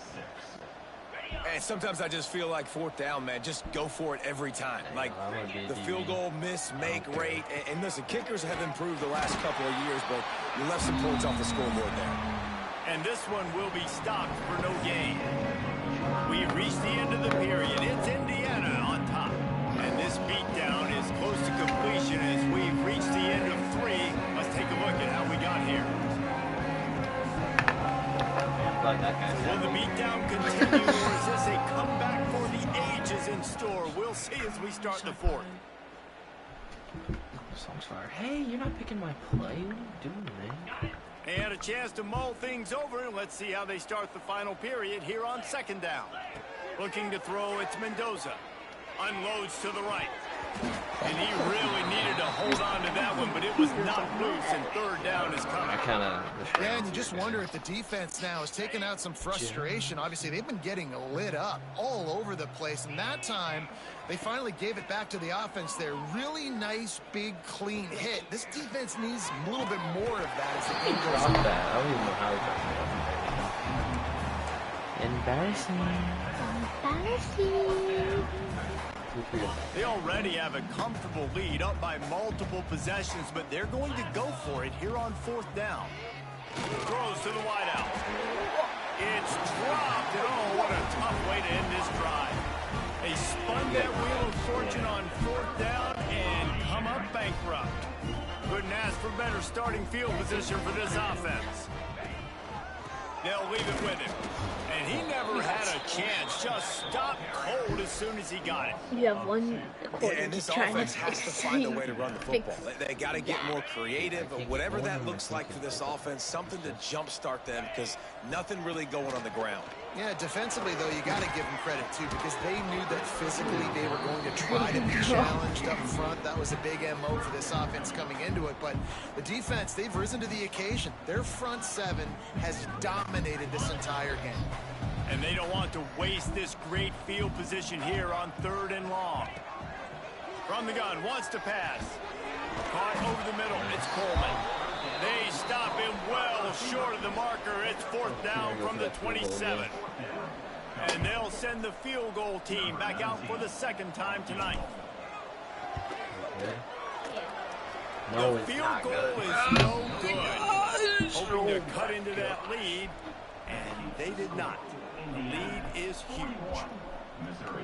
D: And sometimes I just feel like 4th down, man, just go for it every time. Like the field goal miss, make rate. And listen, kickers have improved the last couple of years, but you left some points off the scoreboard there.
B: And this one will be stopped for no gain. We've reached the end of the period. It's Indiana on top. And this beat
A: thought that guy
B: Will the beatdown continue, or is this a comeback for the ages in store? We'll see as we start the fourth.
A: Song's fire. Hey, you're not picking my play. What are you doing, man?
B: They had a chance to mull things over. Let's see how they start the final period here on second down. Looking to throw, it's Mendoza. Unloads to the right. And he really needed to hold on to that one, but it was not loose, and third down is coming.
C: Yeah, and you just wonder if the defense now has taken out some frustration. Obviously, they've been getting lit up all over the place, and that time they finally gave it back to the offense there. Really nice, big, clean hit. This defense needs a little bit more of that as the game goes on.
A: I don't even know how he dropped it. Embarrassing.
B: They already have a comfortable lead, up by multiple possessions, but they're going to go for it here on fourth down. Throws to the wideout. It's dropped, and oh, what a tough way to end this drive. They spun that wheel of fortune on fourth down and come up bankrupt. Couldn't ask for better starting field position for this offense. They'll leave it with him. And he never had a chance. Just stopped cold as soon as he got it.
H: You have one quarter.
D: And this offense has to find a way to run the football. They got to get more creative. Whatever that looks like for this offense, something to jumpstart them, because nothing really going on the ground.
C: Yeah, defensively, though, you got to give them credit, too, because they knew that physically they were going to try to be challenged up front. That was a big MO for this offense coming into it. But the defense, they've risen to the occasion. Their front seven has dominated this entire game.
B: And they don't want to waste this great field position here on third and long. From the gun, wants to pass. Caught over the middle, it's Coleman. They stop him well short of the marker. It's fourth down from the 27. And they'll send the field goal team back out for the second time tonight.
A: No,
B: the field goal is no good. Hoping to cut into that lead, and they did not. The lead is huge.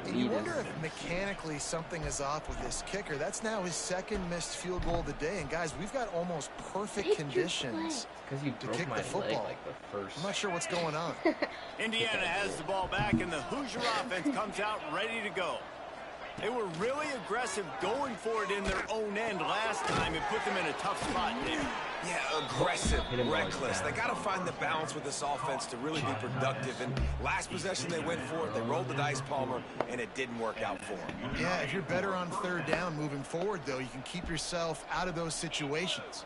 C: And you wonder if mechanically something is off with this kicker. That's now his second missed field goal of the day. And guys, we've got almost perfect conditions to kick the football. I'm not sure what's going on.
B: Indiana has the ball back, and the Hoosier offense comes out ready to go. They were really aggressive going for it in their own end last time and put them in a tough spot there.
D: Yeah, aggressive, reckless. They got to find the balance with this offense to really be productive. And last possession, they went for it. They rolled the dice, Palmer, and it didn't work out for them.
C: Yeah, if you're better on third down moving forward, though, you can keep yourself out of those situations.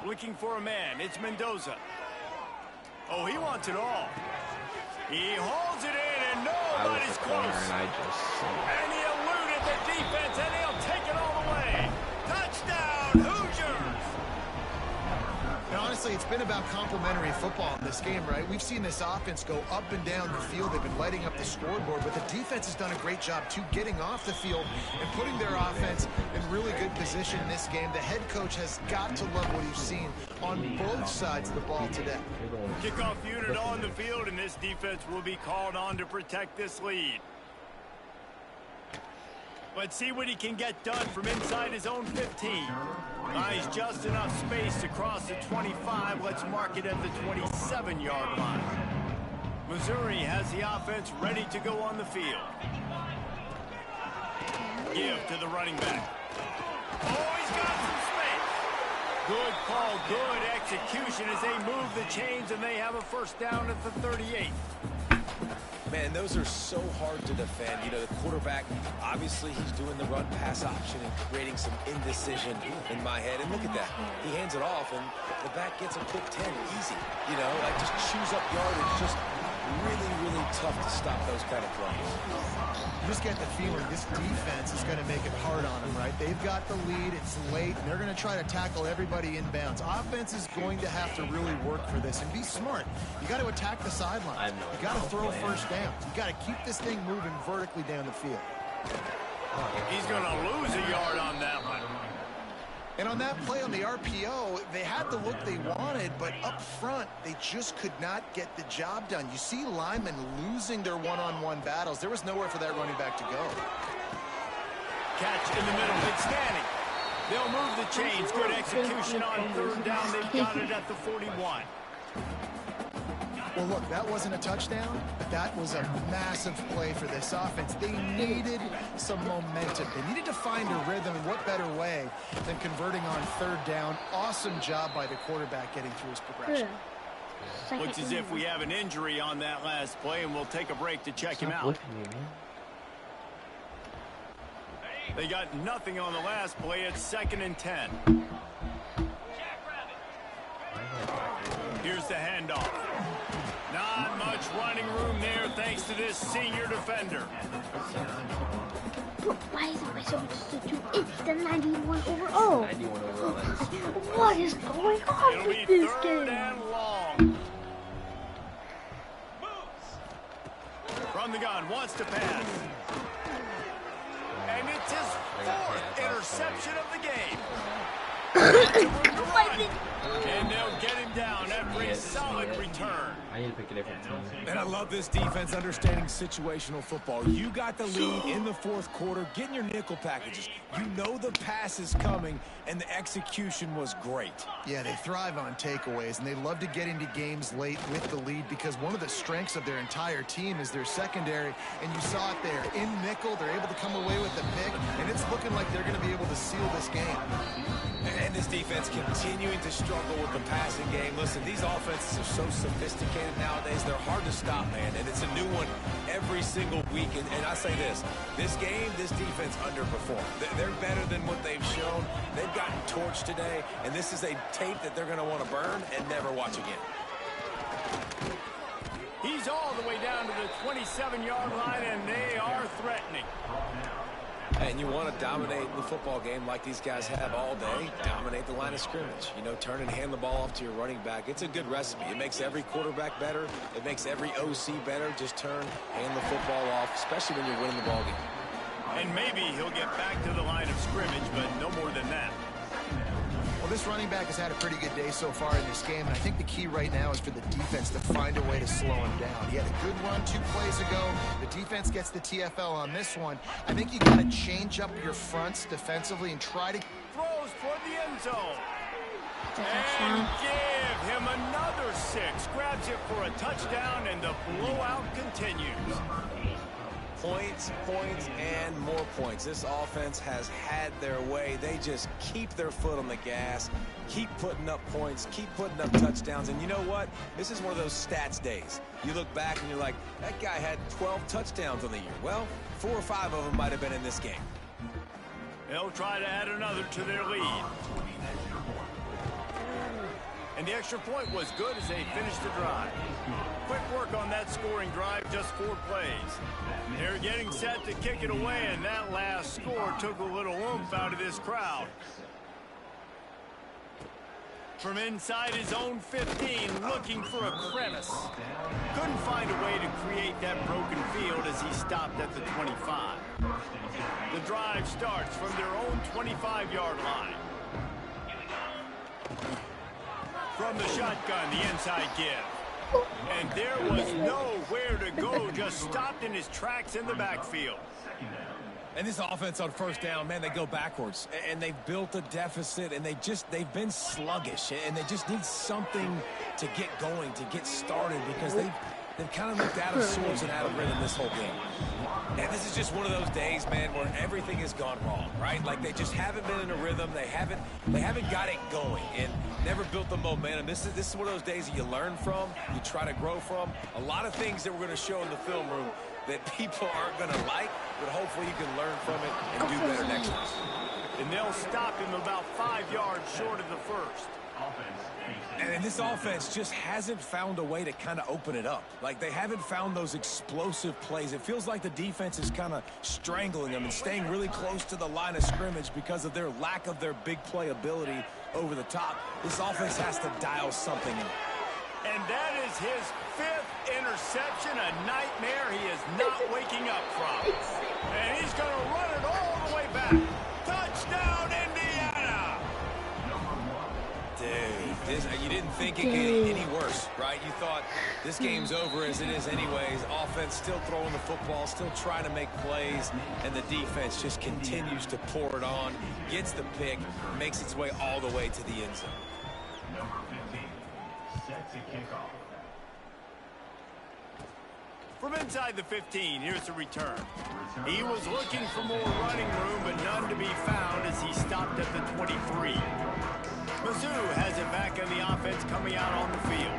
B: Looking for a man. It's Mendoza. Oh, he wants it all. He holds it in, and nobody's close. And he eluded the defense, and he'll take it all the way. Touchdown, Hoosiers!
C: And honestly, it's been about complementary football in this game, right? We've seen this offense go up and down the field. They've been lighting up the scoreboard, but the defense has done a great job, too, getting off the field and putting their offense in really good position in this game. The head coach has got to love what he's seen on both sides of the ball today.
B: Kickoff unit on the field, and this defense will be called on to protect this lead. Let's see what he can get done from inside his own 15. Buys just enough space to cross the 25. Let's mark it at the 27-yard line. Missouri has the offense ready to go on the field. Give to the running back. Oh, he's got some space. Good call, good execution as they move the chains, and they have a first down at the 38.
D: Man, those are so hard to defend. You know, the quarterback, obviously he's doing the run-pass option and creating some indecision in my head. And look at that. He hands it off, and the back gets a quick 10. Easy. You know, like just chews up yardage. Just really, really tough to stop those kind of throws.
C: You just get the feeling this defense is going to make it hard on them, right? They've got the lead. It's late, and they're going to try to tackle everybody inbounds. Offense is going to have to really work for this and be smart. You got to attack the sidelines. You got to throw first down. You got to keep this thing moving vertically down the field.
B: He's going to lose a yard on that one.
C: And on that play on the RPO, they had the look they wanted, but up front, they just could not get the job done. You see linemen losing their one-on-one battles. There was nowhere for that running back to go.
B: Catch in the middle. It's Stanley. They'll move the chains. Good execution on third down. They've got it at the 41.
C: Well, look, that wasn't a touchdown, but that was a massive play for this offense. They needed some momentum. They needed to find a rhythm, and what better way than converting on third down. Awesome job by the quarterback getting through his progression.
B: Looks as if we have an injury on that last play, and we'll take a break to check him out. They got nothing on the last play. It's 2nd and 10. Here's the handoff. Not much running room there thanks to this senior defender.
H: But why is it by so much substitute? It's the 91 overall.
A: 91 overall.
H: What is going on
B: It'll
H: with
B: be
H: this
B: 3rd
H: game?
B: and long. From the gun, wants to pass. And it's his 4th interception of the game. And they'll get him down after a solid return.
A: I need to pick a different team.
E: And I love this defense understanding situational football. You got the lead in the 4th quarter, getting your nickel packages. You know the pass is coming, and the execution was great.
C: Yeah, they thrive on takeaways, and they love to get into games late with the lead because one of the strengths of their entire team is their secondary, and you saw it there. In nickel, they're able to come away with the pick, and it's looking like they're going to be able to seal this game.
E: And this defense continuing to struggle with the passing game. Listen, these offenses are so sophisticated nowadays. They're hard to stop, man. And it's a new one every single week. And I say this game, this defense underperformed. They're better than what they've shown. They've gotten torched today. And this is a tape that they're going to want to burn and never watch again.
B: He's all the way down to the 27-yard line, and they are threatening.
D: And you want to dominate the football game like these guys have all day. Dominate the line of scrimmage. You know, turn and hand the ball off to your running back. It's a good recipe. It makes every quarterback better. It makes every OC better. Just turn, hand the football off, especially when you're winning the ball game.
B: And maybe he'll get back to the line of scrimmage, but no more than that.
C: Well, this running back has had a pretty good day so far in this game, and I think the key right now is for the defense to find a way to slow him down. He had a good run 2 plays ago. The defense gets the TFL on this one. I think you got to change up your fronts defensively and try to...
B: Throws toward the end zone. And give him another 6. Grabs it for a touchdown, and the blowout continues.
D: Points, and more points. This offense has had their way. They just keep their foot on the gas, keep putting up points, keep putting up touchdowns. And you know what? This is one of those stats days. You look back and you're like, that guy had 12 touchdowns on the year. Well, 4 or 5 of them might have been in this game.
B: They'll try to add another to their lead. And the extra point was good as they finished the drive. Quick work on that scoring drive, just 4 plays. They're getting set to kick it away, and that last score took a little oomph out of this crowd. From inside his own 15, looking for a crevice. Couldn't find a way to create that broken field as he stopped at the 25. The drive starts from their own 25-yard line. From the shotgun, the inside give. And there was nowhere to go, just stopped in his tracks in the backfield.
E: And this offense on first down, man, they go backwards. And they've built a deficit, and they've been sluggish. And they just need something to get going, to get started, because they've kind of looked out of sorts and out of rhythm this whole game. And this is just one of those days, man, where everything has gone wrong, right? Like they just haven't been in a rhythm. They haven't got it going and never built the momentum. This is one of those days that you learn from, you try to grow from. A lot of things that we're going to show in the film room that people aren't going to like, but hopefully you can learn from it and do better next time.
B: And they'll stop him about 5 yards short of the first.
E: And this offense just hasn't found a way to kind of open it up. Like, they haven't found those explosive plays. It feels like the defense is kind of strangling them and staying really close to the line of scrimmage because of their lack of their big play ability over the top. This offense has to dial something in.
B: And that is his 5th interception, a nightmare he is not waking up from. And he's going to run it all the way back. Touchdown, Indiana!
D: Dude, you didn't think it could get any worse, right? You thought this game's over as it is anyways. Offense still throwing the football, still trying to make plays, and the defense just continues to pour it on, gets the pick, makes its way all the way to the end zone.
I: Number 15 sets a kickoff.
B: From inside the 15, here's the return. He was looking for more running room, but none to be found as he stopped at the 23. Mizzou has it back in the offense coming out on the field.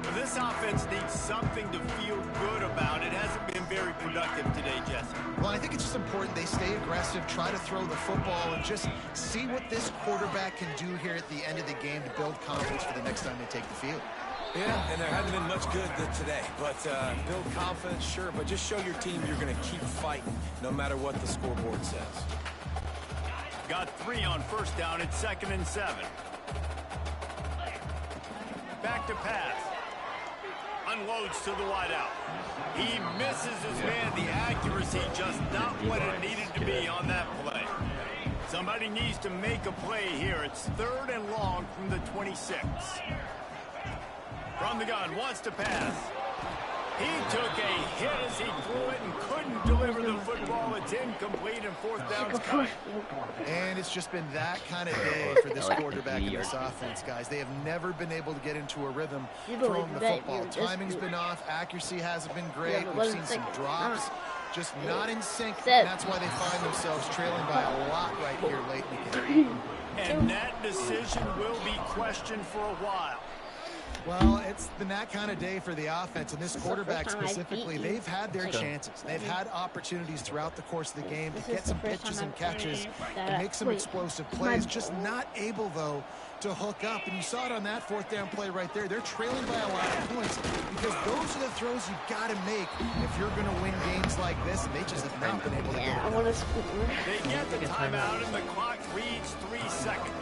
B: But this offense needs something to feel good about. It hasn't been very productive today, Jesse.
C: Well, I think it's just important they stay aggressive, try to throw the football, and just see what this quarterback can do here at the end of the game to build confidence for the next time they take the field.
D: Yeah, and there hasn't been much good today. But build confidence, sure, but just show your team you're going to keep fighting no matter what the scoreboard says.
B: Got 3 on first down. It's 2nd and 7. Back to pass. Unloads to the wideout. He misses his man. The accuracy just not what it needed to be on that play. Somebody needs to make a play here. It's 3rd and long from the 26. From the gun, wants to pass. He took a hit as he threw it and couldn't deliver the football. It's incomplete and 4th down's coming.
C: And it's just been that kind of day for this quarterback and this offense, guys. They have never been able to get into a rhythm throwing the football. Timing's been off. Accuracy hasn't been great. We've seen some drops. Just not in sync. And that's why they find themselves trailing by a lot right here late in the game.
B: And that decision will be questioned for a while.
C: Well, it's been that kind of day for the offense, and this quarterback specifically, they've had their chances. They've had opportunities throughout the course of the game to get some pitches and catches, to make some explosive plays, just not able, though, to hook up. And you saw it on that 4th down play right there. They're trailing by a lot of points because those are the throws you've got to make if you're going to win games like this, and they just have not been able to get it.
B: They get the timeout, and the clock reads 3 seconds.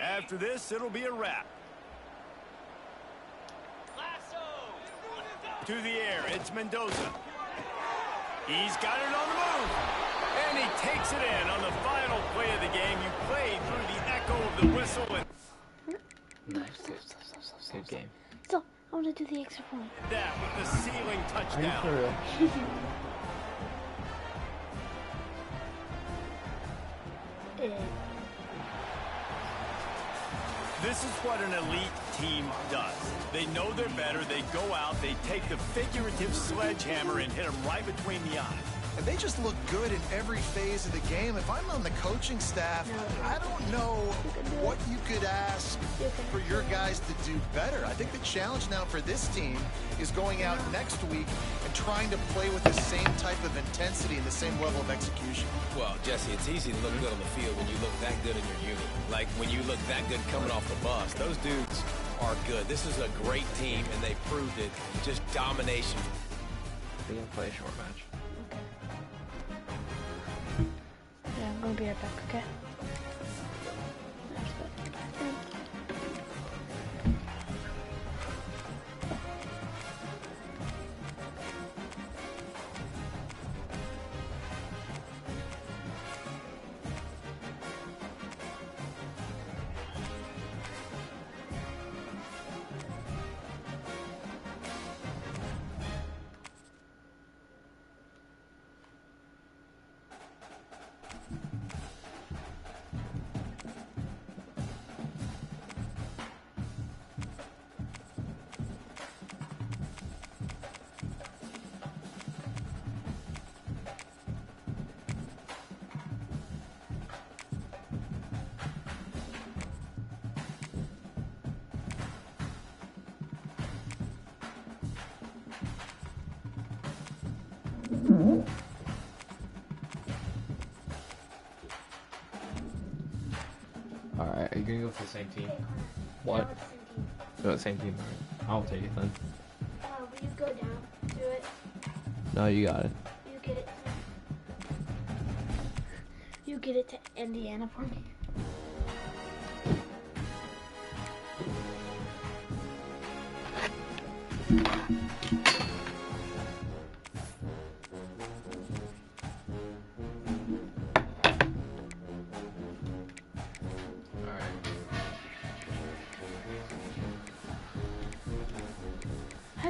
B: After this, it'll be a wrap. To the air, it's Mendoza. He's got it on the move. And he takes it in on the final play of the game. You played through the echo of the whistle. And
A: Good game.
H: So, I want to do the extra point.
B: That with the ceiling touchdown. This is what an elite team does. They know they're better. They go out. They take the figurative sledgehammer and hit them right between the eyes.
C: And they just look good in every phase of the game. If I'm on the coaching staff, I don't know what you could ask for your guys to do better. I think the challenge now for this team is going out next week and trying to play with the same type of intensity and the same level of execution.
D: Well, Jesse, it's easy to look good on the field when you look that good in your unit. Like when you look that good coming off the bus. Those dudes are good. This is a great team, and they proved it. Just domination.
A: We can play a short match.
H: Yeah, I'm gonna be right back, okay?
A: Alright, are you gonna go for the same team? What? Go with the same team. Alright. I'll take it then.
H: Will you go down? Do it.
A: No, you got it.
H: You get it. You get it to Indiana for me.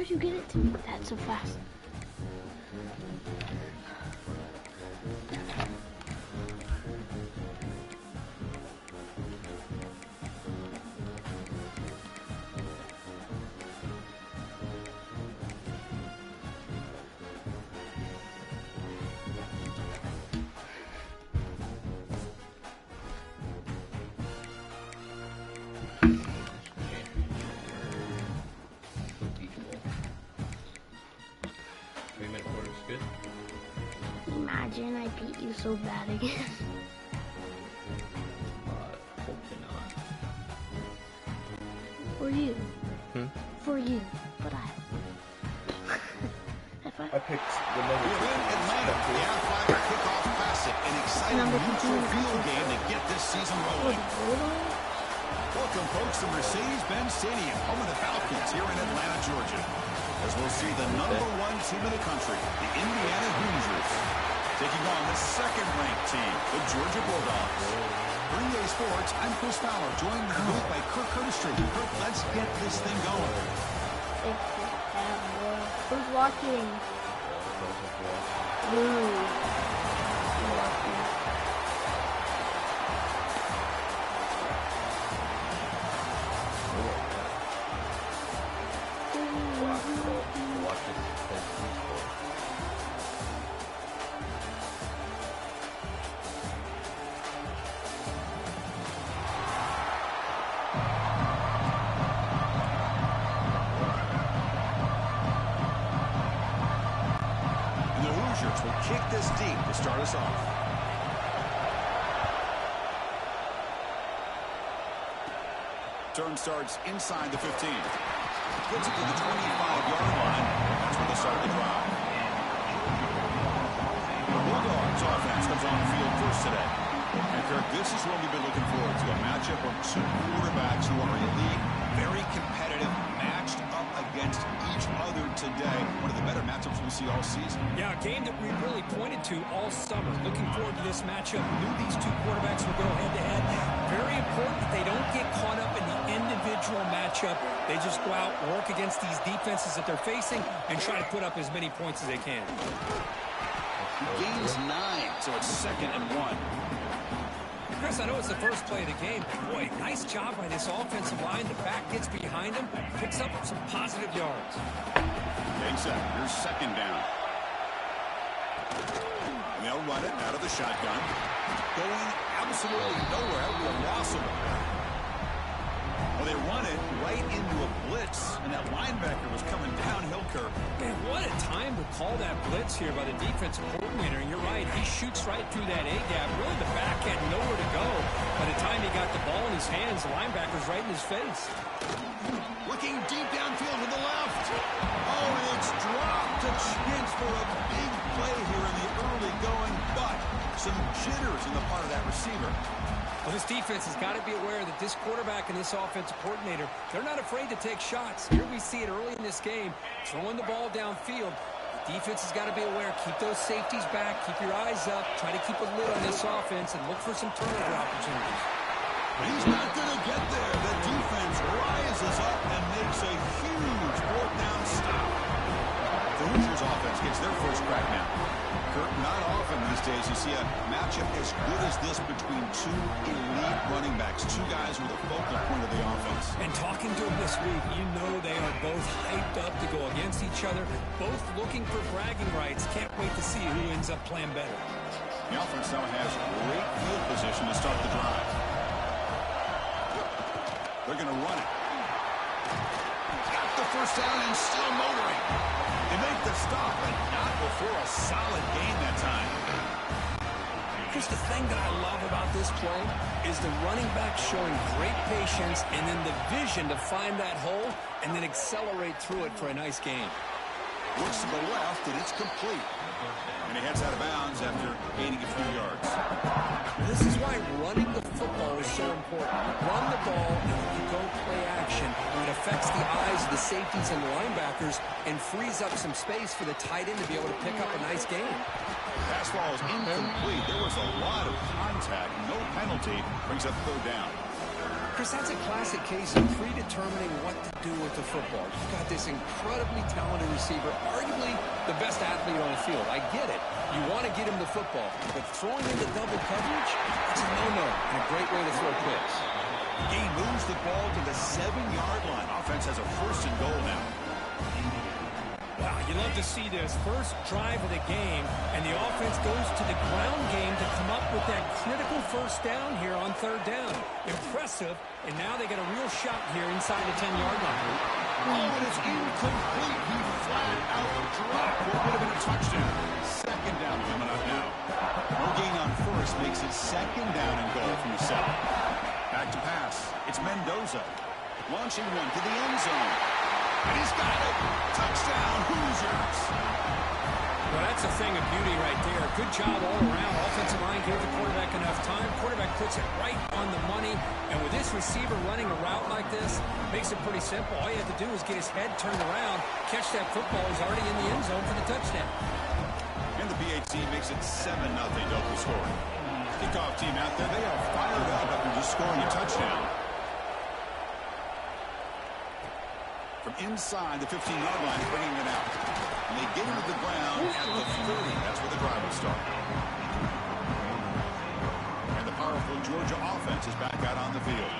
H: How'd you get it to that so fast? Imagine I beat you so bad again.
A: Hopefully not.
H: For you. For you. But I
I: picked the number 2
B: Atlanta, the F5 kickoff pass it, an exciting neutral field game to get this season rolling. Welcome, folks, to Mercedes-Benz Stadium, home of the Falcons here in Atlanta, Georgia. As we'll see the #1 team in the country, the Indiana Hoosiers, taking on the second-ranked team, the Georgia Bulldogs. For EA Sports, I'm Chris Fowler, joined in the booth by Kirk Curtis. Kirk, let's get this thing going.
H: Who's watching?
B: Will kick this deep to start us off. Turn starts inside the 15. Gets it to the 25-yard line. That's where they start the drive. The Bulldogs offense comes on the field first today. And Kirk, this is what we've been looking forward to, a matchup of two quarterbacks who are elite, very competitive, matched up against each other today. One of the better matchups we'll see all season.
F: Yeah, a game that we really pointed to all summer. Looking forward to this matchup. Knew these two quarterbacks would go head-to-head. Very important that they don't get caught up in the individual matchup. They just go out, work against these defenses that they're facing, and try to put up as many points as they can.
B: He gains 9, so it's 2nd and 1.
F: Chris, I know it's the first play of the game. Boy, nice job by this offensive line. The back gets behind him, picks up some positive yards.
B: Getting set. Here's 2nd down. And they'll run it out of the shotgun. Going absolutely nowhere. That'll be a loss of it. Well, they run it right into a blitz, and that linebacker was coming downhill, Kirk.
F: Man, what a time to call that blitz here by the defensive coordinator. And you're right, he shoots right through that A-gap. Really, the back had nowhere to go. By the time he got the ball in his hands, the linebacker's right in his face.
B: Looking deep downfield to the left. Oh, and it's dropped. A chance for a big play here in the early going, but some jitters on the part of that receiver.
F: Well, this defense has got to be aware that this quarterback and this offensive coordinator, they're not afraid to take shots. Here we see it early in this game, throwing the ball downfield. The defense has got to be aware. Keep those safeties back. Keep your eyes up. Try to keep a lid on this offense and look for some turnover opportunities.
B: He's not going to get there. The defense rises up and makes a huge 4th down stop. The Hoosiers offense gets their first crack now. Kirk, not often these days you see a matchup as good as this between two elite running backs, two guys with a focal point of the offense.
F: And talking to them this week, you know they are both hyped up to go against each other, both looking for bragging rights. Can't wait to see who ends up playing better.
B: The offense now has great field position to start the drive. They're going to run it. Got the first down and still motoring. They make the stop, but not before a solid gain that time.
F: Chris, the thing that I love about this play is the running back showing great patience and then the vision to find that hole and then accelerate through it for a nice gain.
B: Looks to the left, and it's complete. And he heads out of bounds after gaining a few yards.
F: This is why running the football is so important. Run the ball, and when you don't play action, it affects the eyes of the safeties and the linebackers and frees up some space for the tight end to be able to pick up a nice gain.
B: Pass ball is incomplete. There was a lot of contact. No penalty. Brings up 3rd down.
E: Chris, that's a classic case of predetermining what to do with the football. You've got this incredibly talented receiver, arguably the best athlete on the field. I get it. You want to get him the football, but throwing into double coverage, that's a no-no and a great way to throw picks.
B: Gain moves the ball to the 7-yard line. Offense has a 1st and goal now.
F: Wow, you love to see this first drive of the game, and the offense goes to the ground game to come up with that critical first down here on 3rd down. Impressive, and now they get a real shot here inside the 10-yard line.
B: Oh, and it's incomplete. He flat out dropped what would have been a touchdown. 2nd down coming up now. No gain on 1st makes it 2nd down and goal from the 7. Back to pass. It's Mendoza. Launching one to the end zone. And he's got it. Touchdown, Hoosiers.
F: Well, that's a thing of beauty right there. Good job all around. Offensive line gave the quarterback enough time. Quarterback puts it right on the money. And with this receiver running a route like this, makes it pretty simple. All you have to do is get his head turned around, catch that football. He's already in the end zone for the touchdown.
B: And the BHC makes it 7-0 double scoring. Kickoff team out there, they are fired up after just scoring a touchdown. From inside the 15-yard line, bringing it out. And they get him to the ground at the 30. That's where the drive will start. And the powerful Georgia offense is back out on the field.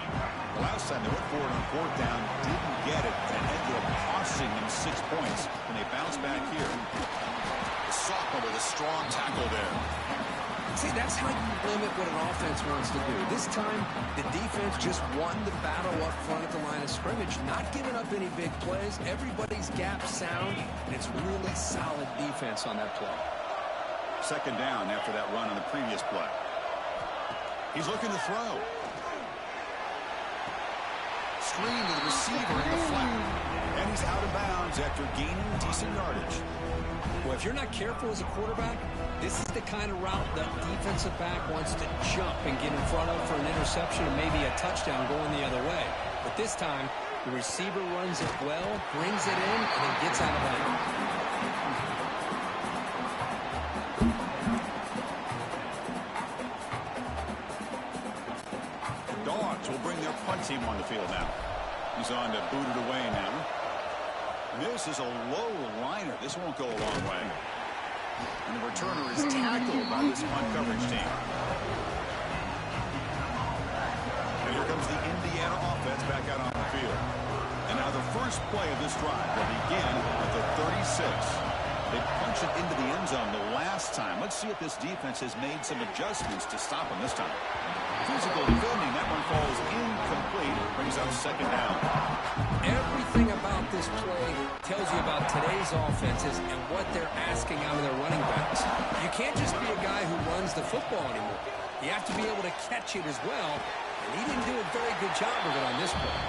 B: The last time they went forward on 4th down, didn't get it, and it ended up costing them 6 points. And they bounce back here. The sophomore with a strong tackle there.
E: See, that's how you limit what an offense wants to do. This time, the defense just won the battle up front at the line of scrimmage, not giving up any big plays. Everybody's gap sound, and it's really solid defense on that play.
B: 2nd down after that run on the previous play. He's looking to throw. Screen to the receiver in the flat. And he's out of bounds after gaining decent yardage.
F: Well, if you're not careful as a quarterback, this is the kind of route that defensive back wants to jump and get in front of for an interception and maybe a touchdown going the other way. But this time, the receiver runs it well, brings it in, and then gets out of bounds.
B: The Dogs will bring their punt team on the field now. He's on to boot it away now. This is a low liner. This won't go a long way. And the returner is tackled by this punt coverage team. And here comes the Indiana offense back out on the field. And now the first play of this drive will begin at the 36. They punch it into the end zone the last time. Let's see if this defense has made some adjustments to stop them this time. Physical defending. That one falls incomplete. Brings up 2nd down.
E: Everything about this play tells you about today's offenses and what they're asking out of their running backs. You can't just be a guy who runs the football anymore. You have to be able to catch it as well, and he didn't do a very good job of it on this play.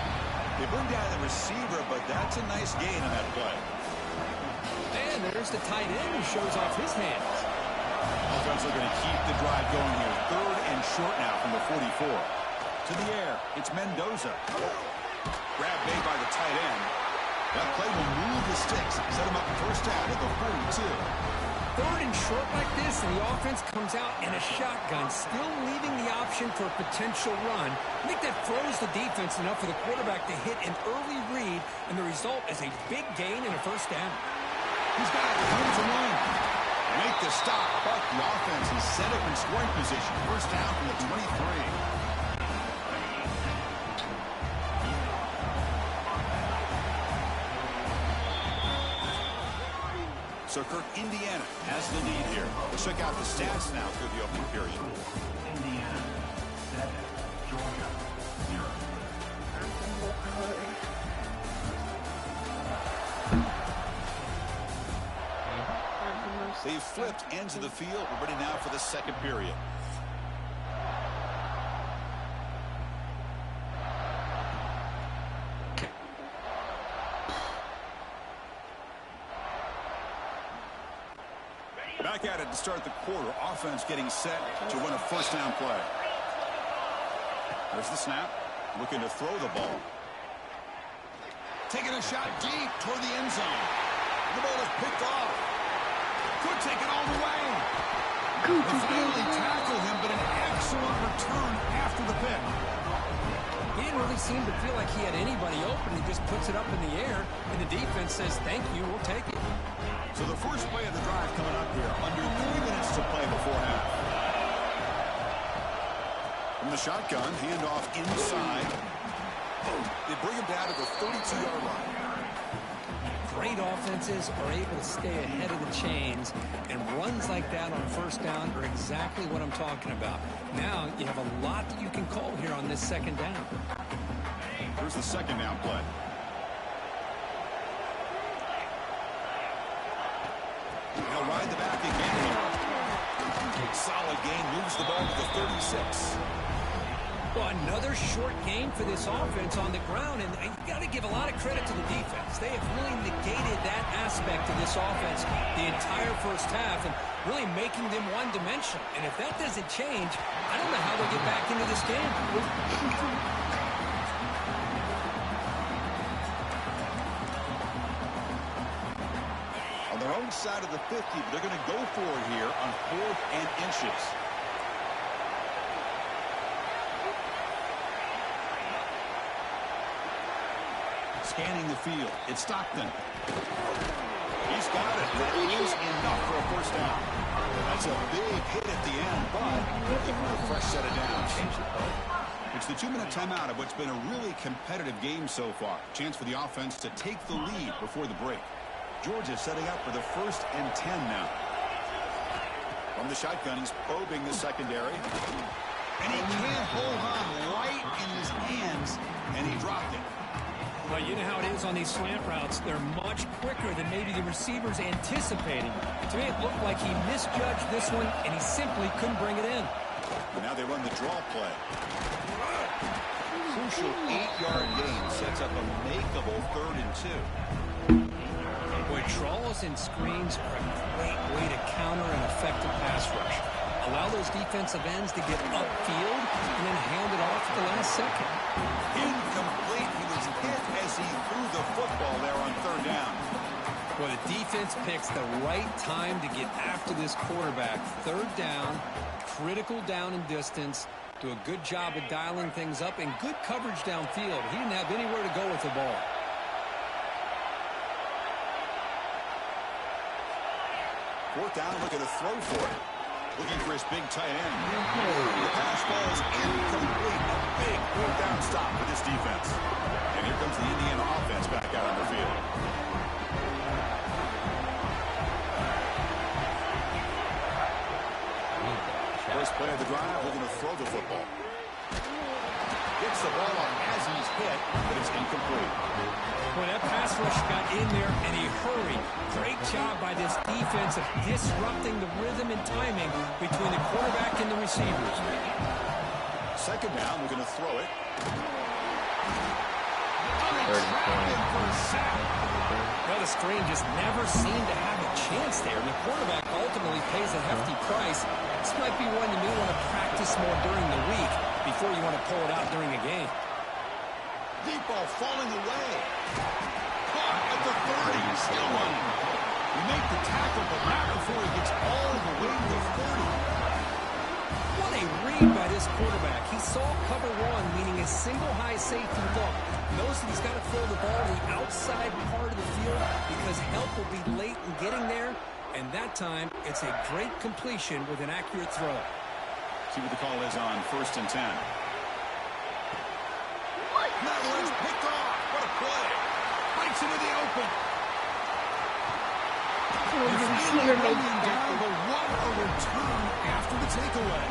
B: They bring down the receiver, but that's a nice gain on that play.
E: And there's the tight end who shows off his hands.
B: Offense are going to keep the drive going here. 3rd and short now from the 44. To the air, it's Mendoza. Grab made by the tight end. That play will move the sticks. Set him up 1st down at the 42.
F: 3rd and short like this, and the offense comes out in a shotgun, still leaving the option for a potential run. I think that throws the defense enough for the quarterback to hit an early read, and the result is a big gain and a 1st down.
B: He's got it. Home to one. Make the stop, but the offense is set up in scoring position. 1st down from the 23. So Kirk, Indiana has the lead here. Let's check out the stats now through the opening period.
I: Indiana 7, Georgia 0.
B: They've flipped ends of the field. We're ready now for the 2nd period. Back at it to start the quarter. Offense getting set to win a 1st down play. There's the snap. Looking to throw the ball. Taking a shot deep toward the end zone. The ball is picked off. Could take it all the way. They finally tackle him, but an excellent return after the pick.
J: didn't really seem to feel like he had anybody open. He just puts it up in the air, and the defense says, thank you, we'll take it.
B: So the first play of the drive coming up here. Under 3 minutes to play before half. From the shotgun, handoff inside. They bring him down to the 32-yard line.
J: Great offenses are able to stay ahead of the chains, and runs like that on first down are exactly what I'm talking about. Now you have a lot that you can call here on this second down.
B: Here's the second down play. He'll ride the back again here. Solid gain, moves the ball to the 36.
J: Well, another short game for this offense on the ground, and you got to give a lot of credit to the defense. They have really negated that aspect of this offense the entire first half and really making them one-dimensional. And if that doesn't change, I don't know how they'll get back into this game.
B: On their own side of the 50, but they're going to go for it here on 4th and inches. Scanning the field. It's Stockton. He's got it. That is enough for a first down. That's a big hit at the end, but looking for a fresh set of downs. It's the 2-minute timeout of what's been a really competitive game so far. Chance for the offense to take the lead before the break. Georgia setting up for the 1st and 10 now. From the shotgun, he's probing the secondary. And he can't hold on right in his hands, and he dropped it.
J: Well, you know how it is on these slant routes. They're much quicker than maybe the receivers anticipating. To me, it looked like he misjudged this one, and he simply couldn't bring it in.
B: And now they run the draw play. Crucial 8-yard gain sets up a makeable 3rd and 2.
J: Boy, draws and screens are a great way to counter an effective pass rush. Allow those defensive ends to get upfield and then hand it off at the last second.
B: Incomplete. He was hit as he threw the football there on 3rd down.
J: Well, the defense picks the right time to get after this quarterback. 3rd down, critical down and distance. Do a good job of dialing things up and good coverage downfield. He didn't have anywhere to go with the ball.
B: Fourth down, looking to throw for it. Looking for his big tight end. The pass ball is incomplete. A big 4th down stop for this defense. And here comes the Indiana offense back out on the field. First play of the drive, looking to throw the football. Gets the ball on as he's hit, but it's incomplete.
J: Well, that pass rush got in there, and he hurried. Great job by this defense of disrupting the rhythm and timing between the quarterback and the receivers.
B: Second down, we're going to throw it.
J: Well, the screen just never seemed to have a chance there. The quarterback ultimately pays a hefty price. This might be one you may want to practice more during the week before you want to pull it out during a game.
B: Deep ball falling away. Caught at the 30. Still running. He made the tackle, but not before he gets all the way to the 30.
J: What a read by this quarterback. He saw cover one, meaning a single high safety look. Knows that he's got to throw the ball to the outside part of the field because help will be late in getting there. And that time, it's a great completion with an accurate throw.
B: See what the call is on 1st and 10. That one's picked off. What a play. Breaks into the open. But what a return after the takeaway.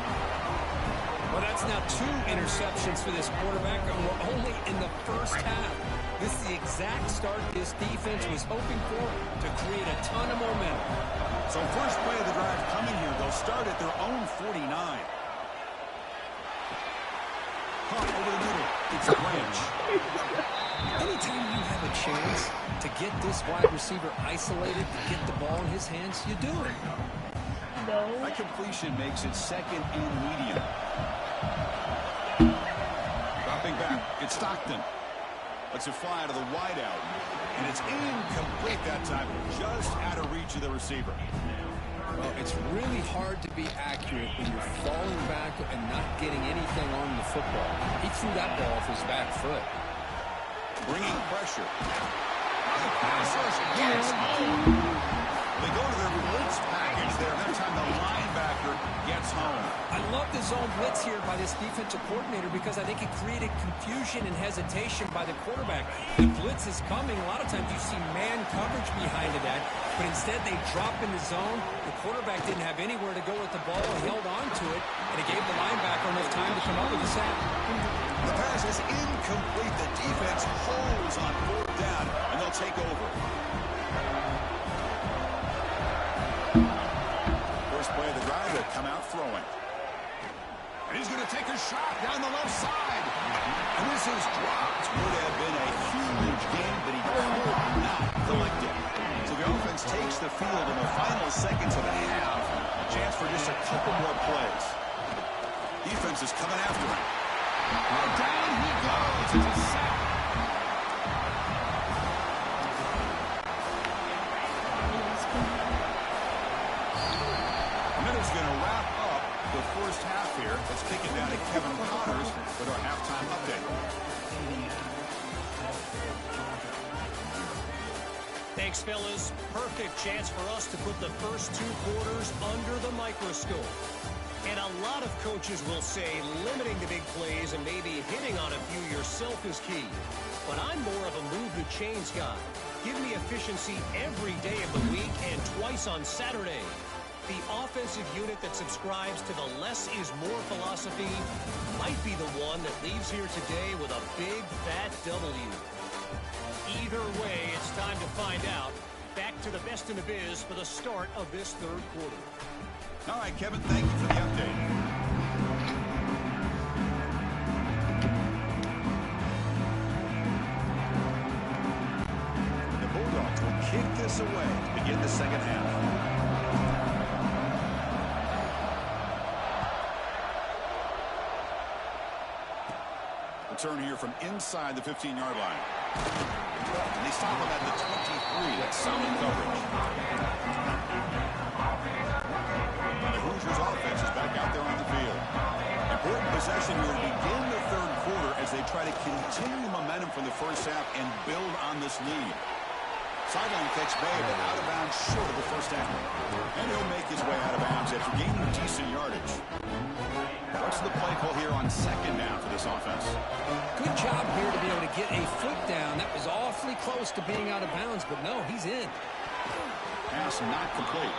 J: Well, that's now 2 interceptions for this quarterback, and we're only in the first half. This is the exact start this defense was hoping for to create a ton of momentum.
B: So first play of the drive coming here. They'll start at their own 49. Caught over the middle. It's a branch.
J: Anytime you have a chance to get this wide receiver isolated, to get the ball in his hands, you do it.
H: No.
B: That completion makes it 2nd and medium. Dropping back. It's Stockton. Lets it fly to the wideout. And it's incomplete that time. Just out of reach of the receiver.
J: It's really hard to be accurate when you're falling back and not getting anything on the football. He threw that ball off his back foot.
B: Bringing pressure. The passers gets home. They go to their blitz package there. That time the linebacker gets home.
J: I love the zone blitz here by this defensive coordinator because I think it created confusion and hesitation by the quarterback. The blitz is coming. A lot of times you see man coverage behind that, but instead they drop in the zone. The quarterback didn't have anywhere to go with the ball. He held on to it, and it gave the linebacker enough time to come up with a sack.
B: The pass is incomplete. The defense holds on 4th down, and they'll take over. First play of the drive, they'll come out throwing. And he's going to take a shot down the left side. And this is dropped. Would have been a huge game, but he could not collect it. So the offense takes the field in the final seconds of the half. A chance for just a couple more plays. Defense is coming after him. And down he goes. It's a sack. And that is going to wrap up the first half here. Let's kick it down to Kevin Connors with our halftime update.
F: Thanks, fellas. Perfect chance for us to put the first 2 quarters under the microscope. And a lot of coaches will say limiting the big plays and maybe hitting on a few yourself is key. But I'm more of a move the chains guy. Give me efficiency every day of the week and twice on Saturday. The offensive unit that subscribes to the less is more philosophy might be the one that leaves here today with a big, fat W. Either way, it's time to find out. Back to the best in the biz for the start of this 3rd quarter.
B: All right, Kevin, thank you for the update. The Bulldogs will kick this away to begin the second half. Return here from inside the 15-yard line. And they stop him at the 23. That's solid coverage. The Hoosiers offense is back out there on the field. Important possession here to begin the 3rd quarter as they try to continue momentum from the first half and build on this lead. Sideline catch made, but out of bounds short of the first down. And he'll make his way out of bounds after gaining decent yardage. What's the play call here on 2nd down for this offense?
J: Good job here to be able to get a foot down. That was awfully close to being out of bounds, but no, he's in.
B: Pass not complete.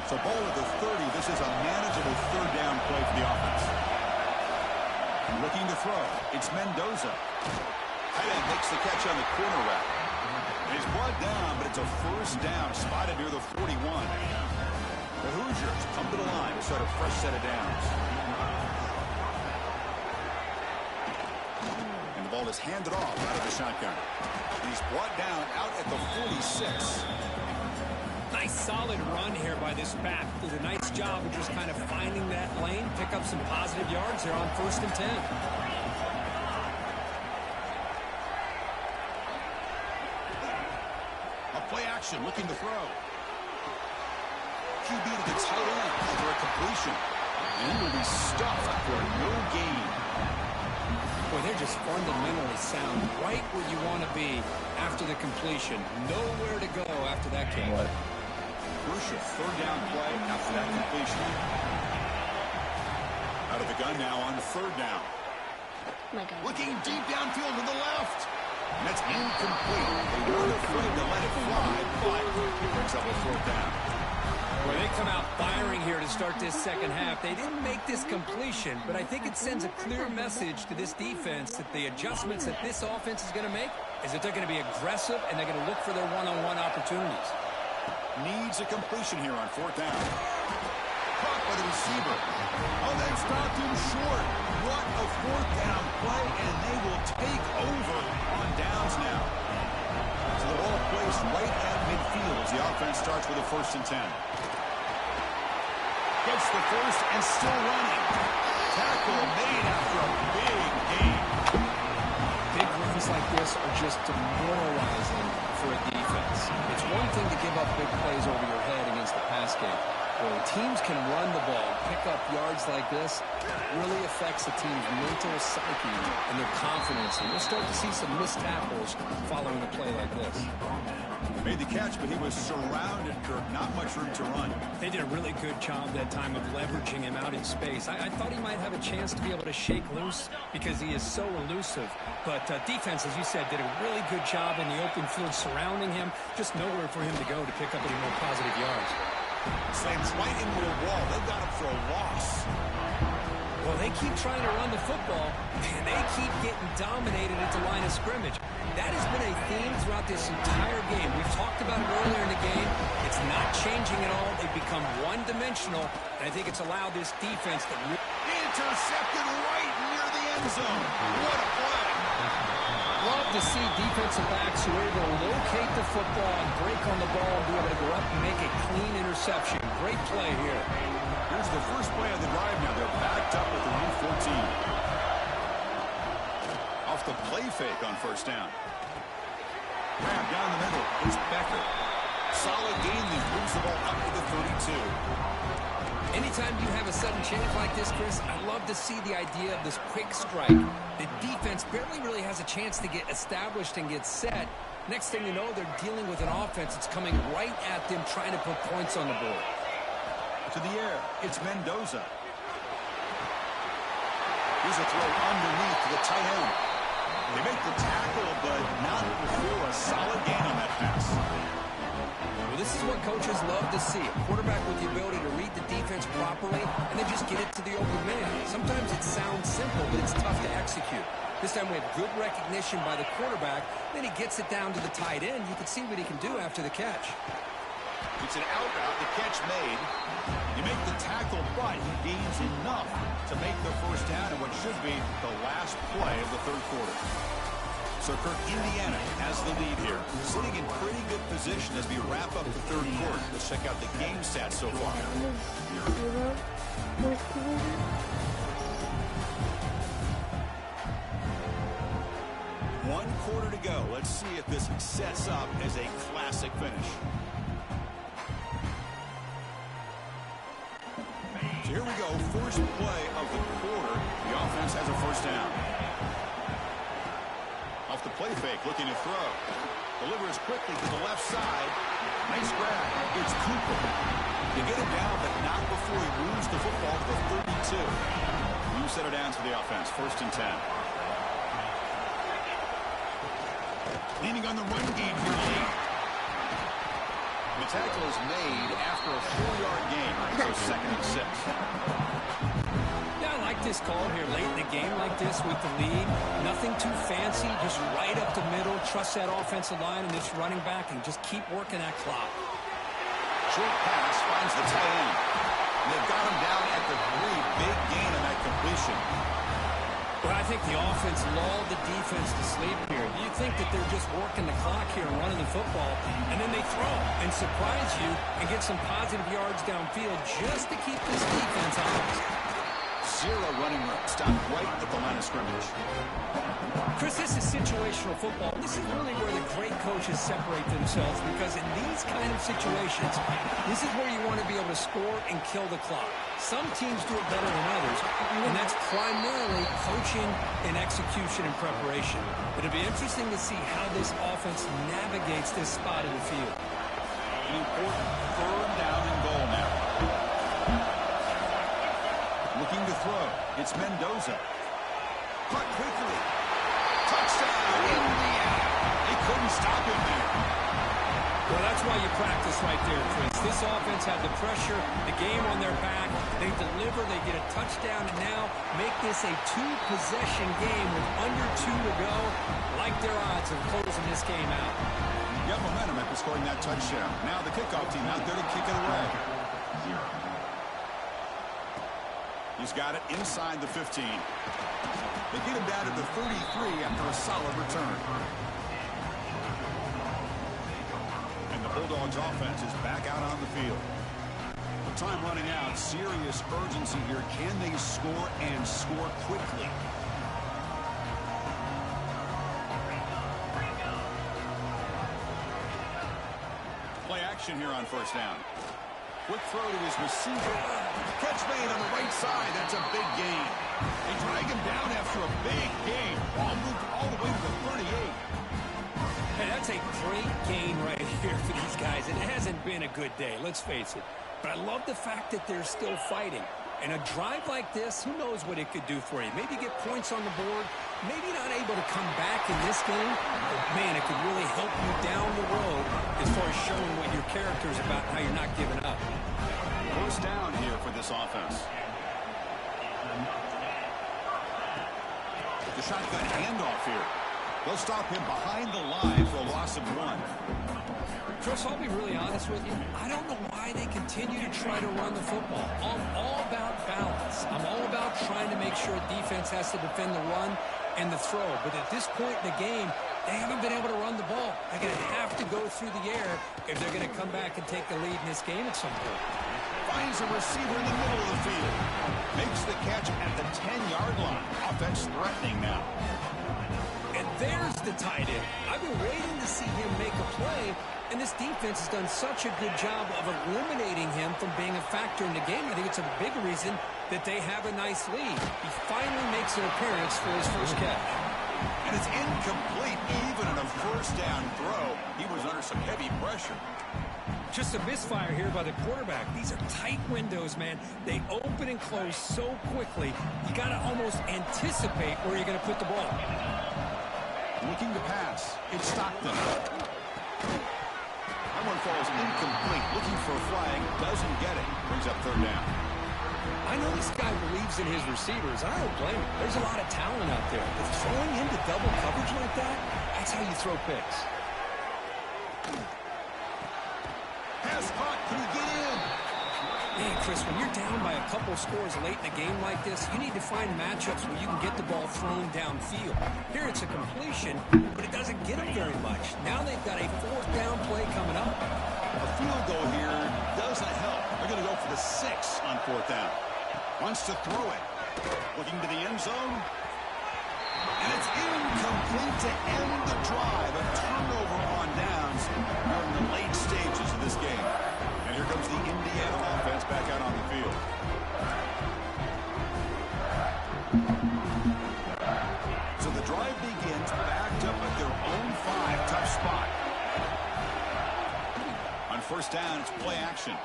B: So ball at the 30. This is a manageable 3rd down play for the offense. Looking to throw. It's Mendoza. Tight end makes the catch on the corner route. He's brought down, but it's a first down spotted near the 41. The Hoosiers come to the line to start a fresh set of downs. And the ball is handed off out of the shotgun. He's brought down out at the 46.
J: Nice solid run here by this back. Did a nice job of just kind of finding that lane, pick up some positive yards here on 1st and 10.
B: Play action, looking to throw. QB to the tight end for a completion. And will be stuffed for no gain.
J: Boy, they're just fundamentally sound. Right where you want to be after the completion. Nowhere to go after that catch.
B: Crucial 3rd down play after that completion. Out of the gun now on 3rd down. Looking deep downfield to the left. And that's incomplete. They weren't afraid to let it fly, but it brings up a 4th down.
J: Well, they come out firing here to start this second half. They didn't make this completion, but I think it sends a clear message to this defense that the adjustments that this offense is going to make is that they're going to be aggressive and they're going to look for their one-on-one opportunities.
B: Needs a completion here on 4th down. Caught by the receiver. Oh, they stopped him short. What a 4th down play, and they will take over on downs now. So the ball placed right at midfield as the offense starts with a 1st and 10. Gets the first and still running. Tackle made after a big gain.
J: Big run Plays like this are just demoralizing for a defense. It's one thing to give up big plays over your head against the pass game. When teams can run the ball, pick up yards like this, really affects the team's mental psyche and their confidence. And you'll start to see some missed tackles following a play like this.
B: Made the catch, but he was surrounded, Kirk. Not much room to run.
J: They did a really good job that time of leveraging him out in space. I thought he might have a chance to be able to shake loose because he is so elusive. But defense, as you said, did a really good job in the open field surrounding him. Just nowhere for him to go to pick up any more positive yards.
B: Slams right into a wall. They got him for a loss.
J: Well, they keep trying to run the football, and they keep getting dominated at the line of scrimmage. That has been a theme throughout this entire game. We've talked about it earlier in the game. It's not changing at all. They've become one-dimensional, and I think it's allowed this defense to...
B: Intercepted right near the end zone. What a play.
J: Love to see defensive backs who are able to locate the football and break on the ball and be able to go up and make a clean interception. Great play here.
B: Here's the first play of the drive now. They're backed up at the Route 14. Off the play fake on first down. Grab down the middle. Here's Becker. Solid gain. He moves the ball up to the 32.
J: Anytime you have a sudden change like this, Chris, I love to see the idea of this quick strike. The defense barely really has a chance to get established and get set. Next thing you know, they're dealing with an offense that's coming right at them, trying to put points on the board.
B: To the air, it's Mendoza. Here's a throw underneath to the tight end. They make the tackle, but not before a solid gain on that pass.
J: Well, this is what coaches love to see. A quarterback with the ability to read the defense properly and then just get it to the open man. Sometimes it sounds simple, but it's tough to execute. This time we have good recognition by the quarterback. Then he gets it down to the tight end. You can see what he can do after the catch.
B: It's an out route, the catch made. You make the tackle, but he gains enough to make the first down in what should be the last play of the third quarter. So Kirk, Indiana has the lead here, sitting in pretty good position as we wrap up the third quarter. Let's check out the game stats so far. One quarter to go. Let's see if this sets up as a classic finish. So here we go, first play of the quarter. The offense has a first down. Off the play fake, looking to throw. Delivers quickly to the left side. Nice grab. It's Cooper. They get him down, but not before he moves the football to the 32. You set it down to the offense, 1st and 10. Leaning on the run game here late. The tackle is made after a 4-yard gain, so 2nd and 6.
J: Yeah, I like this call here late in the game like this with the lead. Nothing too fancy, just right up the middle. Trust that offensive line and this running back and just keep working that clock.
B: Short pass finds the tight end. And they've got him down at the 3. Big gain on that completion.
J: Well, I think the offense lulled the defense to sleep here. You think that they're just working the clock here and running the football, and then they throw and surprise you and get some positive yards downfield just to keep this defense honest.
B: 0 running room. Stopped right at the line of scrimmage.
J: Chris, this is situational football. This is really where the great coaches separate themselves because in these kind of situations, this is where you want to be able to score and kill the clock. Some teams do it better than others, and that's primarily coaching and execution and preparation. It'll be interesting to see how this offense navigates this spot in the field.
B: An important 3rd down and goal now. Looking to throw. It's Mendoza. Caught quickly. Touchdown, Indiana. They couldn't stop him there.
J: Well, that's why you practice right there, Chris. This offense had the pressure, the game on their back. They deliver, they get a touchdown, and now make this a 2-possession game with under 2 to go. Like their odds of closing this game out.
B: You have momentum after scoring that touchdown. Now the kickoff team out there to kick it away. He's got it inside the 15. They get him down to the 33 after a solid return. And the Bulldogs offense is back out on the field. The time running out, serious urgency here. Can they score and score quickly? Play action here on first down. Quick throw to his receiver. Catch made on the right side. That's a big gain. They drag him down after a big gain. Ball moved all the way to the 38.
J: Hey, that's a great gain right here for these guys. And it hasn't been a good day, let's face it. But I love the fact that they're still fighting. And a drive like this, who knows what it could do for you. Maybe get points on the board. Maybe not able to come back in this game. But, man, it could really help you down the road as far as showing what your character is about and how you're not giving up.
B: First down here for this offense. The shotgun handoff here. They'll stop him behind the line for a loss of 1.
J: Chris, I'll be really honest with you. I don't know why they continue to try to run the football. I'm all about balance. I'm all about trying to make sure defense has to defend the run and the throw. But at this point in the game, they haven't been able to run the ball. They're going to have to go through the air if they're going to come back and take the lead in this game at some point.
B: Finds a receiver in the middle of the field. Makes the catch at the 10-yard line. Offense threatening now.
J: And there's the tight end. I've been waiting to see him make a play, and this defense has done such a good job of eliminating him from being a factor in the game. I think it's a big reason that they have a nice lead. He finally makes an appearance for his first catch.
B: And it's incomplete even on a first down throw. He was under some heavy pressure.
J: Just a misfire here by the quarterback. These are tight windows, man. They open and close so quickly. You got to almost anticipate where you're going to put the ball.
B: Looking to pass. It's Stockton. That one falls incomplete. Looking for a flag. Doesn't get it. Brings up third down.
J: I know this guy believes in his receivers. I don't blame him. There's a lot of talent out there. But throwing into double coverage like that, that's how you throw picks.
B: Pass caught. Can he get in?
J: Man, Chris, when you're down by a couple scores late in a game like this, you need to find matchups where you can get the ball thrown downfield. Here it's a completion, but it doesn't get them very much. Now they've got a fourth down play coming up.
B: A field goal here doesn't help. They're going to go for the 6 on fourth down. Wants to throw it. Looking to the end zone. And it's incomplete to end the drive. A turnover on downs. We're in the late stages of this game. And here comes the Indiana offense back out on the field. So the drive begins backed up at their own 5. Tough spot. On first down, it's play action.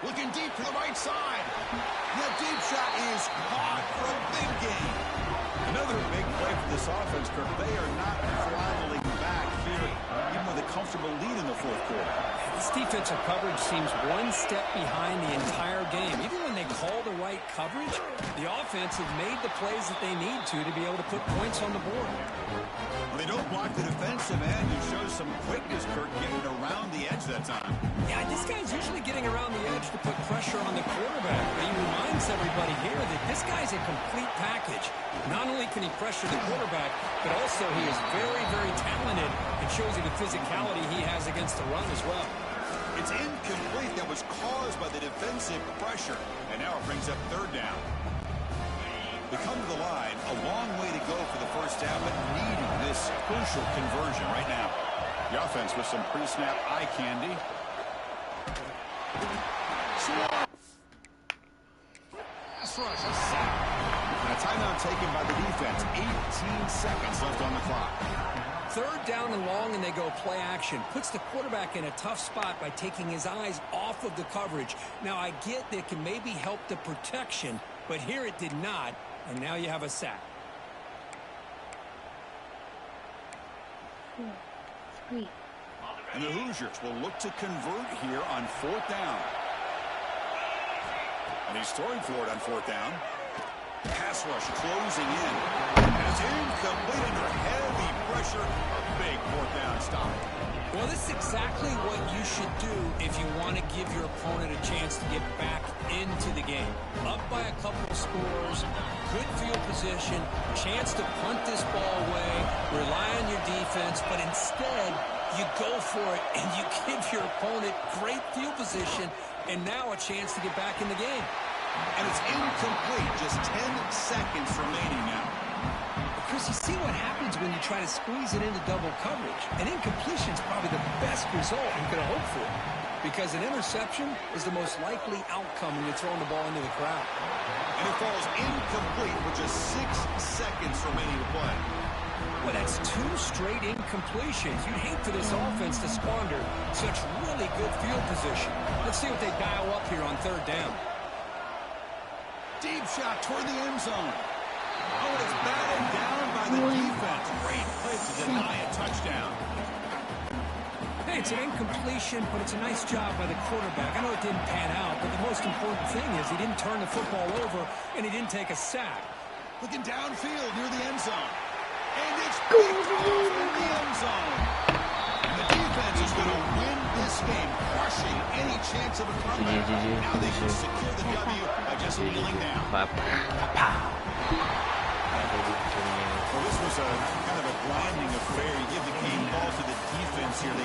B: Looking deep to the right side. The deep shot is caught for a big gain. Another big play for this offense, Kirk. They are not throttling back here, even with a comfortable lead in the fourth quarter.
J: This defensive coverage seems one step behind the entire game. Even when they call the right coverage, the offense has made the plays that they need to be able to put points on the board.
B: Well, they don't block the defensive end. He shows some quickness, Kirk, getting around the edge that time.
J: Yeah, this guy's usually getting around the edge to put pressure on the quarterback, but he reminds everybody here that this guy's a complete package. Not only can he pressure the quarterback, but also he is very, very talented and shows you the physicality he has against the run as well.
B: It's incomplete. That was caused by the defensive pressure, and now it brings up third down. They come to the line, a long way to go for the first down, but needing this crucial conversion right now. The offense with some pre-snap eye candy. Pass rush, a sack. And a timeout taken by the defense. 18 seconds left on the clock.
J: Third down and long, and they go play action. Puts the quarterback in a tough spot by taking his eyes off of the coverage. Now, I get that can maybe help the protection, but here it did not, and now you have a sack.
H: 4, 3.
B: And the Hoosiers will look to convert here on fourth down. And he's throwing for it on fourth down. Pass rush closing in. And it's incomplete under heavy pressure. A big fourth down stop.
J: Well, this is exactly what you should do if you want to give your opponent a chance to get back into the game. Up by a couple of scores, good field position, chance to punt this ball away, rely on your defense, but instead you go for it and you give your opponent great field position and now a chance to get back in the game.
B: And it's incomplete. Just 10 seconds remaining now.
J: The Chris, you see what happens when you try to squeeze it into double coverage. An incompletion is probably the best result you could hope for, because an interception is the most likely outcome when you're throwing the ball into the crowd.
K: And it falls incomplete with just 6 seconds remaining to play.
J: Well, that's 2 straight incompletions. You'd hate for this offense to squander such really good field position. Let's see what they dial up here on 3rd down.
K: Deep shot toward the end zone. Oh, it's batted down by the defense. Great play to deny a touchdown.
J: Hey, it's an incompletion, but it's a nice job by the quarterback. I know it didn't pan out, but the most important thing is he didn't turn the football over and he didn't take a sack.
K: Looking downfield near the end zone. And it's picked off in the end zone. And the defense is going to win this game, crushing any chance of a comeback. Now they can secure the W by just kneeling down. Well, this was a kind of a grinding affair. You give the game ball to the defense here.